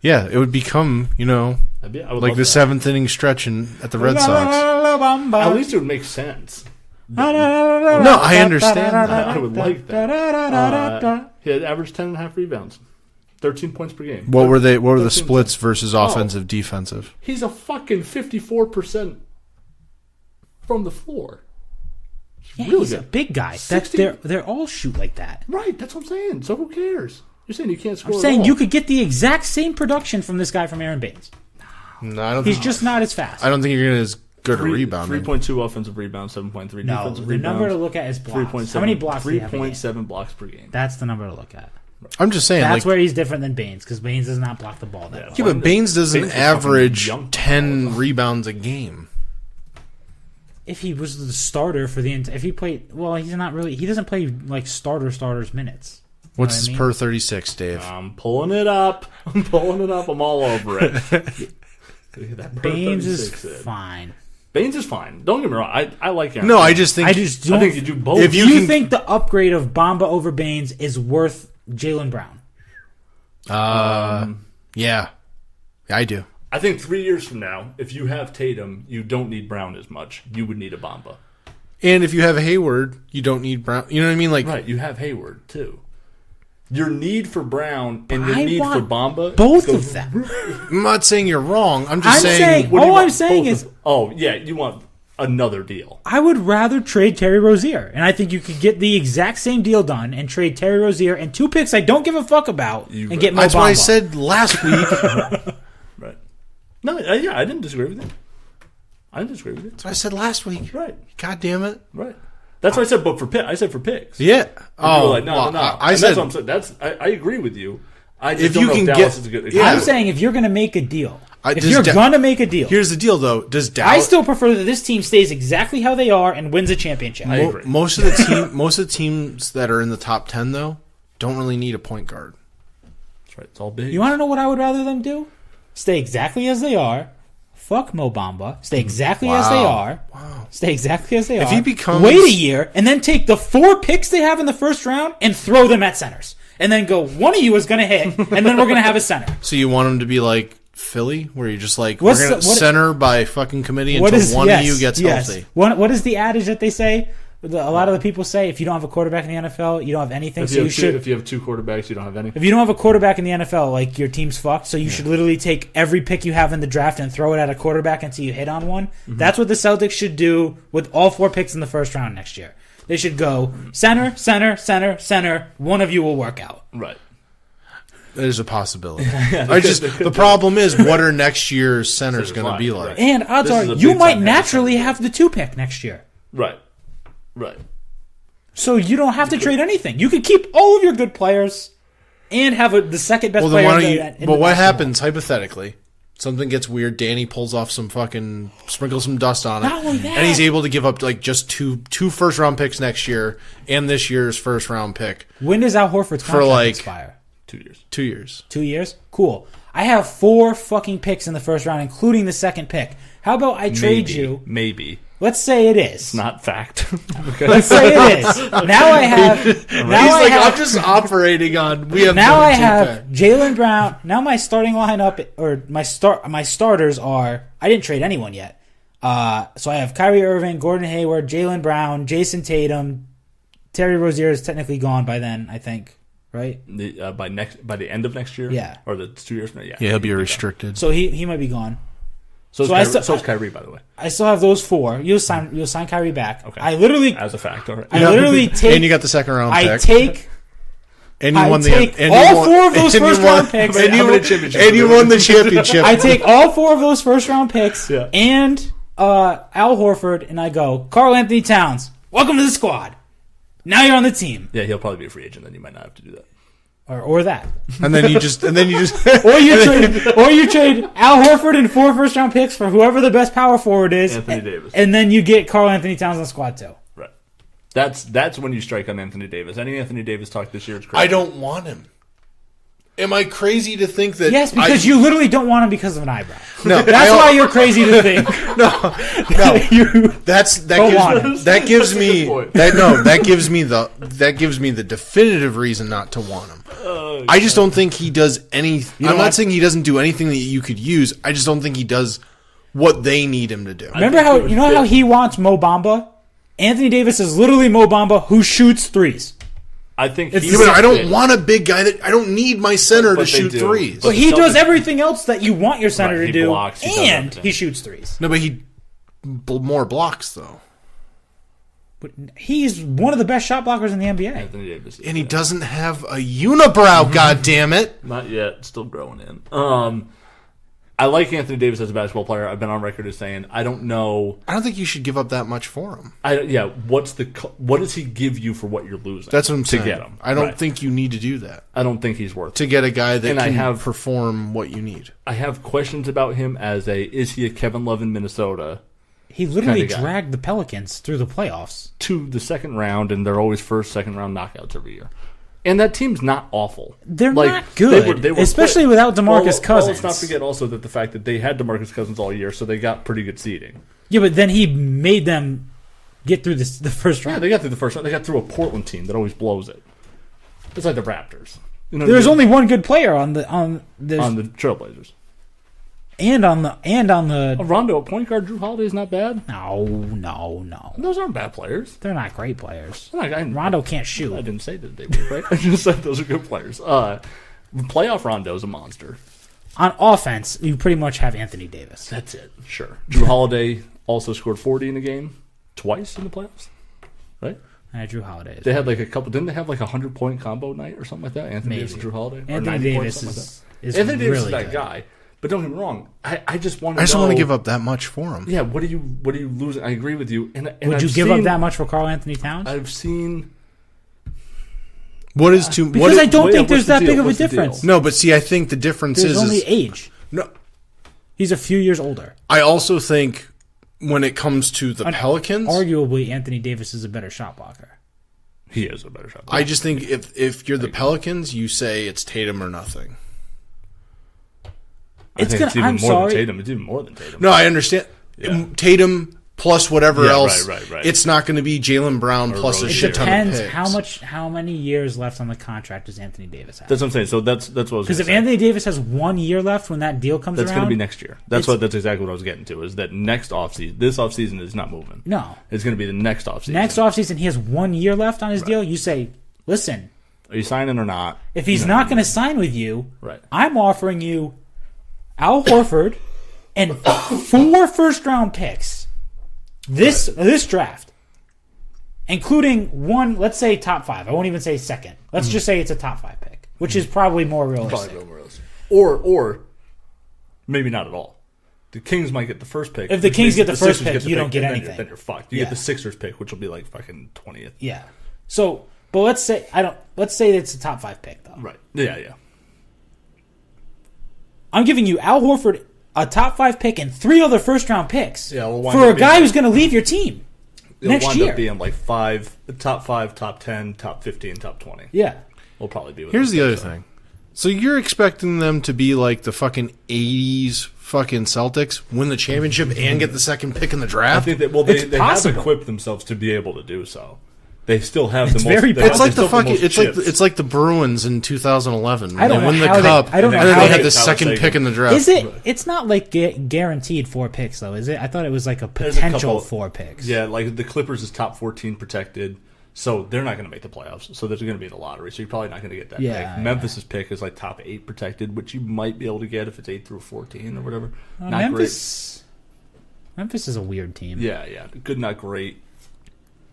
Yeah, it would become, I would like love the that. 7th inning stretch at the Red La La Sox. La La Bamba. At least it would make sense. La La La La La No, I understand La that. La I would like Da da da da da. He had averaged 10.5 rebounds, 13 points per game. What were the 13 splits versus offensive, defensive? He's a fucking 54% from the floor. Yeah, Really he's good. a big guy. That's 60 they're all shoot like that. Right, that's what I'm saying. So who cares? You're saying you can't score I'm at saying all. you could get the exact same production from this guy from Aaron Baines. No, I don't. He's just not as fast. I don't think you're going to as good at rebounding. 3.2 offensive rebounds, 7.3 No, defensive the rebounds. number to look at is blocks. 3.7. How many blocks do you have a game? 3.7 blocks per game. That's the number to look at. I'm just saying. That's like, where he's different than Baines because Baines does not block the ball that Yeah. well. yeah, but Baines doesn't Baines is fucking average young. 10 rebounds a game. If he was the starter for the if he played well, he's not really. He doesn't play like starters minutes. What's what I his mean? per 36, Dave? I'm pulling it up. I'm all over it. Look at that per Baines is 36 in. fine. Baines is fine. Don't get me wrong. I like Aaron. No, I just think. I just don't. I think you do both. If Do you you can- think the upgrade of Bamba over Baines is worth Jaylen Brown? Yeah, I do. I think 3 years from now, if you have Tatum, you don't need Brown as much. You would need a Bamba. And if you have Hayward, you don't need Brown. You know what I mean? Like, Right. You have Hayward too. Your need for Brown and your need for Bamba. Both of them. I'm not saying you're wrong. I'm just I'm saying. saying What do you all want? I'm saying Both is of- oh yeah, you want another deal. I would rather trade Terry Rozier, and I think you could get the exact same deal done and trade Terry Rozier and 2 picks I don't give a fuck about and get Mo That's what I Bamba. said last week. Right. No, yeah, I didn't disagree with you. I didn't disagree with you. That's what I said last week. Right. God damn it. Right. That's what I said. But for pick, I said for picks. Yeah. And people were like, no. I And said that's what I'm saying. I agree with you. I just If don't you know can if Dallas get- is a good. Yeah. I'm saying if you're going to make a deal, if does you're Da- going to make a deal, here's the deal, though. Does I Dallas? still prefer that this team stays exactly how they are and wins a championship. I agree. Most of the teams that are in the top 10 though don't really need a point guard. That's right. It's all big. You want to know what I would rather them do? Stay exactly as they are. Fuck Mo Bamba. Stay exactly as they are. Wow. Stay exactly as they are. he becomes- Wait a year and then take the 4 picks they have in the first round and throw them at centers. And then go, one of you is going to hit, and then we're going to have a center. So you want them to be like Philly, where you're just like, What's we're going to the- what- center by fucking committee What until is one yes, of you gets yes. healthy. What is the adage that they say? A lot of the people say if you don't have a quarterback in the NFL, you don't have anything. If So you, you have should. if you have 2 quarterbacks, you don't have any. If you don't have a quarterback in the NFL, like your team's fucked. So you should literally take every pick you have in the draft and throw it at a quarterback until you hit on one. That's what the Celtics should do with all 4 picks in the first round next year. They should go center, center, center, center. One of you will work out. Right. There's a possibility. The problem is, what are next year's centers going to be fine, like? right. And odds This are is a you big might time naturally center. have the 2 pick next year. Right. Right. So you don't have to trade anything. You could keep all of your good players and have the second best Well, then player. why don't in you? the But what basketball. happens hypothetically? Something gets weird. Danny pulls off some fucking sprinkles some dust on it, Not only that- and he's able to give up like just two first round picks next year and this year's first round pick When does Al Horford's for contract like expire? 2 years. 2 years. 2 years? Cool. I have 4 fucking picks in the first round, including the second pick. How about I trade you? Maybe. Let's say it is. Not fact. Okay. Let's say it is. Now I have. I'm just operating on. We have Now number I 2 have pick. Jaylen Brown. Now my starting lineup, or my starters are. I didn't trade anyone yet. So I have Kyrie Irving, Gordon Hayward, Jaylen Brown, Jason Tatum. Terry Rozier is technically gone by then, I think. Right? By the end of next year. Yeah. Or the 2 years. Yeah. Yeah, he'll be restricted. So he might be gone. So So I is still- Kyrie, by the way, I still have those 4. You'll sign Kyrie back. Okay. I literally as a fact. All right. I literally take. and you got the second round I pick. take. And you I won take and all you won, 4 of those and you first won- round picks. And you, How many won, championships and you did you won the championship. I take all 4 of those first round picks Yeah. and Al Horford, and I go, Karl Anthony Towns, welcome to the squad. Now you're on the team, Yeah, he'll probably be a free agent. Then you might not have to do that. or that, and then you just or you trade Al Horford and 4 first round picks for whoever the best power forward is, Anthony Davis. and then you get Karl Anthony Towns on the squad too. Right. That's when you strike on Anthony Davis. Any Anthony Davis talk this year is crazy. I don't want him. Am I crazy to think that? Yes, because you literally don't want him because of an eyebrow. No, That's why you're crazy to think. No, you that want gives that gives me point. that gives me the definitive reason not to want him. I just don't think he does any. I'm not saying he doesn't do anything that you could use. I just don't think he does what they need him to do. Remember how how he wants Mo Bamba? Anthony Davis is literally Mo Bamba who shoots threes. I think It's he's Yeah, but I don't fit. want a big guy that I don't need my center But to they shoot do. threes. But But he the does Celtics- everything else that you want your center Right, to he do, blocks, he does and everything. he shoots threes. No, but he more blocks though, But he's one of the best shot blockers in the NBA. Anthony Davis. and he doesn't have a unibrow. God damn it! Not yet. Still growing in. I like Anthony Davis as a basketball player. I've been on record as saying I don't know. I don't think you should give up that much for him. What does he give you for what you're losing? That's what I'm to saying. get him. I don't Right. think you need to do that I don't think he's worth to it. get a guy that And I can have- perform what you need. I have questions about him as is he a Kevin Love in Minnesota He literally Kinda guy. dragged the Pelicans through the playoffs. to the second round, and they're always first, second round knockouts every year. And that team's not awful. They're not good, especially without DeMarcus Cousins. Let's not forget also that the fact that they had DeMarcus Cousins all year, so they got pretty good seeding. Yeah, but then he made them get through the first Yeah, round. they got through the first round. They got through a Portland team that always blows it. It's like the Raptors. You know what There's I mean? only one good player on the on the Trailblazers. And on the Rondo, a point guard, Drew Holiday's not bad. no. Those aren't bad players. They're not great players. Rondo can't shoot. I didn't say that they were, right? I just said those are good players. Playoff Rondo's a monster. On offense, you pretty much have Anthony Davis. That's it. Sure. Drew Holiday also scored 40 in a game twice in the playoffs, right? Drew Holiday. They had like a couple. Didn't they have like a 100-point combo night or something like that? Anthony Davis and Drew Holiday. Anthony Davis is Anthony Davis really is that good. guy. But don't get me wrong. I just want I just don't want to know- give up that much for him. Yeah. What are you losing? I agree with you. And Would you give up that much for Karl Anthony Towns? I've seen. What is too? Because what is, I don't think what's there's the that deal? big of a What's the difference. deal? no, but see, I think the difference There's is only age. no. He's a few years older. I also think when it comes to the Pelicans, Arguably, Anthony Davis is a better shot blocker. He is a better shot. I just think if you're the Pelicans, you say it's Tatum or nothing. It's even I'm more sorry. than Tatum. It's even more than Tatum. No, I understand. Yeah. Tatum plus whatever Yeah, else. right. It's not going to be Jalen Brown plus a Rose. shit It ton of depends picks. how many years left on the contract does Anthony Davis have. That's what I'm saying. So that's what I was. Because if gonna say. Anthony Davis has 1 year left when that deal comes That's around, going to be next year. That's exactly what I was getting to. Is that next offseason? This offseason is not moving. No. It's going to be the next offseason. Next offseason, he has 1 year left on his deal. You say, listen, Are you signing or not? if he's not going to sign with you, Right. I'm offering you Al Horford and 4 first-round picks this draft, including one, let's say top 5. I won't even say second. Let's just say it's a top 5 pick, which is probably more realistic. Probably more realistic. Or maybe not at all. The Kings might get the first pick. If the Kings get the first Sixers pick, you don't get and anything. Then you're fucked. You Yeah. get the Sixers pick, which will be like fucking 20th. Yeah. So, but let's say it's a top 5 pick though. Right. Yeah. I'm giving you Al Horford, a top 5 pick, and 3 other first-round picks Yeah, we'll wind for up a guy being- who's going to leave your team It'll next wind year. up being like top 5, top 10, top 15, top 20. Yeah. We'll probably be with Here's those the other picks, thing. So you're expecting them to be like the fucking 80s fucking Celtics, win the championship and get the second pick in the I draft? think that It's they have possible. equipped themselves to be able to do so. They still have It's the most. very they have It's like still the fucking most chips. it's like the Bruins in 2011 when I don't they know win the how they- cup I don't know and then how they they- had the That's how second it's pick in the draft. Is it? It's not like guaranteed 4 picks though, is it? I thought it was like a There's a potential couple- 4 picks. Yeah, like the Clippers is top 14 protected, so they're not going to make the playoffs. So there's going to be the lottery. So you're probably not going to get that Yeah, pick. Memphis' pick is like top 8 protected, which you might be able to get if it's 8 through 14 or whatever. Not Memphis is a weird team. great. Yeah, good, not great.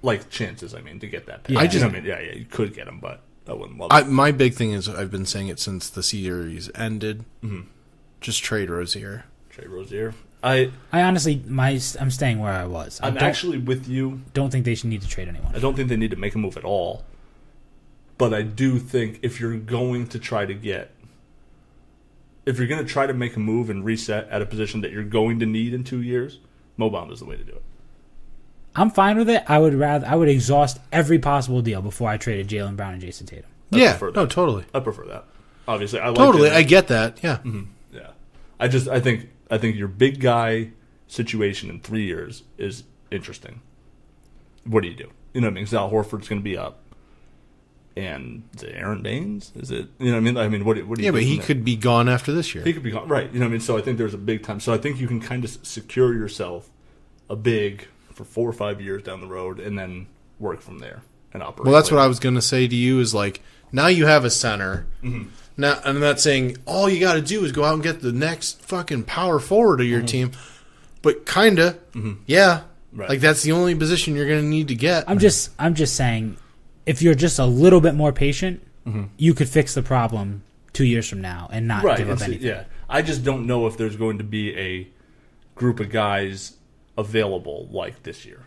Like chances, I mean, to get that pick. Yeah. You could get them, but I wouldn't love it. My big thing is I've been saying it since the series ended. Just trade Rozier. Trey Rozier. I I honestly, I'm staying where I was. I'm actually with you. don't think they should need to trade anyone. I don't think they need to make a move at all. But I do think if you're going to try to make a move and reset at a position that you're going to need in 2 years, Mo Bamba is the way to do it. I'm fine with it. I would exhaust every possible deal before I traded Jaylen Brown and Jason Tatum. Yeah, prefer that. no, totally. I prefer that. Obviously, I like Totally, it. I get that. Yeah. Yeah. I think your big guy situation in 3 years is interesting. What do you do? You know what I mean? 'Cause Al Horford's going to be up. And is it Aaron Baines? Is it, you know what I mean? What do you Yeah, do but he from there? could be gone after this year. He could be gone. Right. You know what I mean? So I think there's a big time. So I think you can kind of secure yourself a big for 4 or 5 years down the road and then work from there and operate. Well, that's what I was going to say to you is like, now you have a center. Now, I'm not saying all you got to do is go out and get the next fucking power forward of your team, but kind of, yeah. Right. Like that's the only position you're going to need to get. I'm just saying, if you're just a little bit more patient, you could fix the problem 2 years from now and not Right. give up and see, anything. yeah. I just don't know if there's going to be a group of guys available like this year.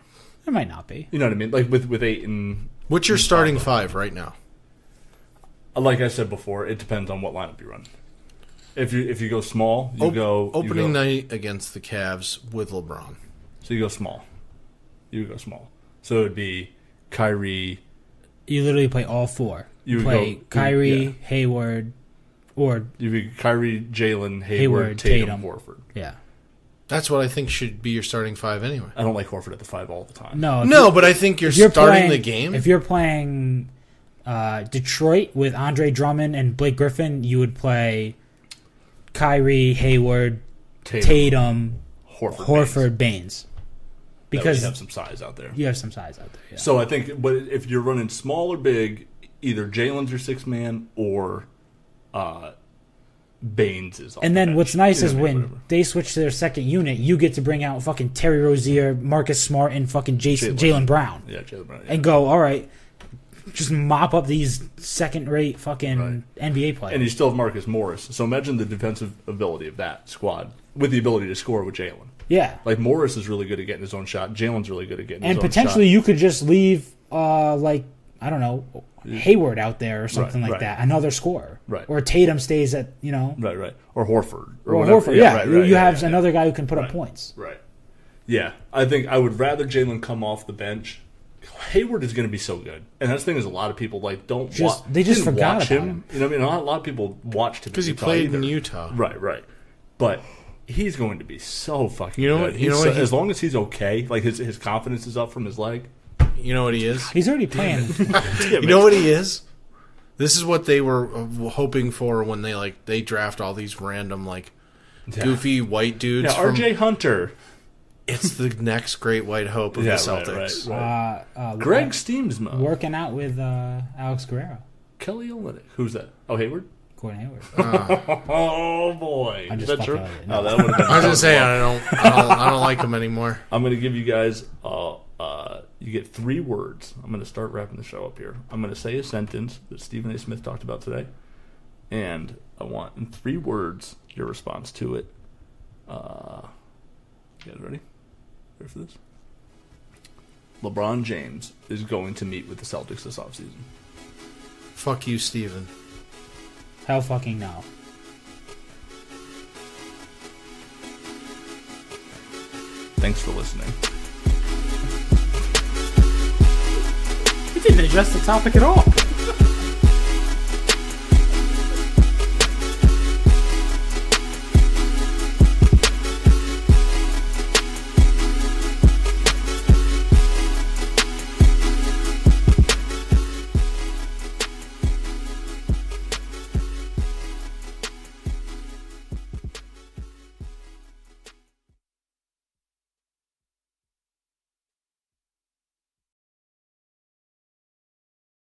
There might not be. You know what I mean? Like with 8 and What's your starting 5 right now? like I said before, it depends on what lineup you run. If you go small, Opening night against the Cavs with LeBron. So you go small. So it would be Kyrie. You literally play all 4. You play go- Kyrie, yeah. Hayward, or You'd be Kyrie, Jalen, Hayward, Hayward, Tatum, Tatum. Horford. yeah. That's what I think should be your starting 5 anyway. I don't like Horford at the 5 all the time. No, No, but I think you're if you're starting playing, the game. If you're playing Detroit with Andre Drummond and Blake Griffin, you would play Kyrie, Hayward, Tatum, Horford, Horford, Baines. Because Because you have some size out there. you have some size out there. Yeah. So I think, but if you're running small or big, either Jalen's your sixth man or Baines is on And the then bench. what's nice is You know what I mean? when they switch to their second unit, you get to bring out fucking Terry Rozier, Marcus Smart, and fucking Jalen Brown. Yeah, Jalen Brown. Yeah. And go, all right, just mop up these second-rate fucking NBA players. And you still have Marcus Morris. So imagine the defensive ability of that squad with the ability to score with Jalen. yeah. Like Morris is really good at getting his own shot. Jalen's really good at getting his And own potentially shot. you could just leave, like, I don't know, Hayward out there or something Right, like right. that. Another scorer. Right. Or Tatum stays at, you know. Right. Or Horford. Or whatever. Horford, yeah. You yeah, have yeah. another guy who can put up Right. points. Right. Yeah. I think I would rather Jalen come off the bench. Hayward is going to be so good. And that's the thing is a lot of people like don't Just- watch. they just didn't forgot watch about him. him. You know what I mean? Not a lot of people watched him Because he Utah played either. in Utah. Right. But he's going to be so fucking You know good. what- you know what he- as long as he's okay, like his confidence is up from his leg. You know what he is? He's already playing. You know what he is? This is what they were hoping for when they draft all these random goofy white dudes. Yeah, RJ Hunter. It's the next great white hope of the Celtics. Right. Greg Steamsma. Working out with Alex Guerrero. Kelly Olynyk. Who's that? Oh, Hayward? Gordon Hayward. Oh, boy. I'm Is just that true? fucking with you. No, that would have been I was gonna say I don't like him anymore. I'm going to give you guys, you get 3 words. I'm going to start wrapping the show up here. I'm going to say a sentence that Stephen A. Smith talked about today, and I want in 3 words your response to it. You guys ready? Ready for this? LeBron James is going to meet with the Celtics this offseason. Fuck you, Steven. Hell fucking no. Thanks for listening. He didn't address the topic at all.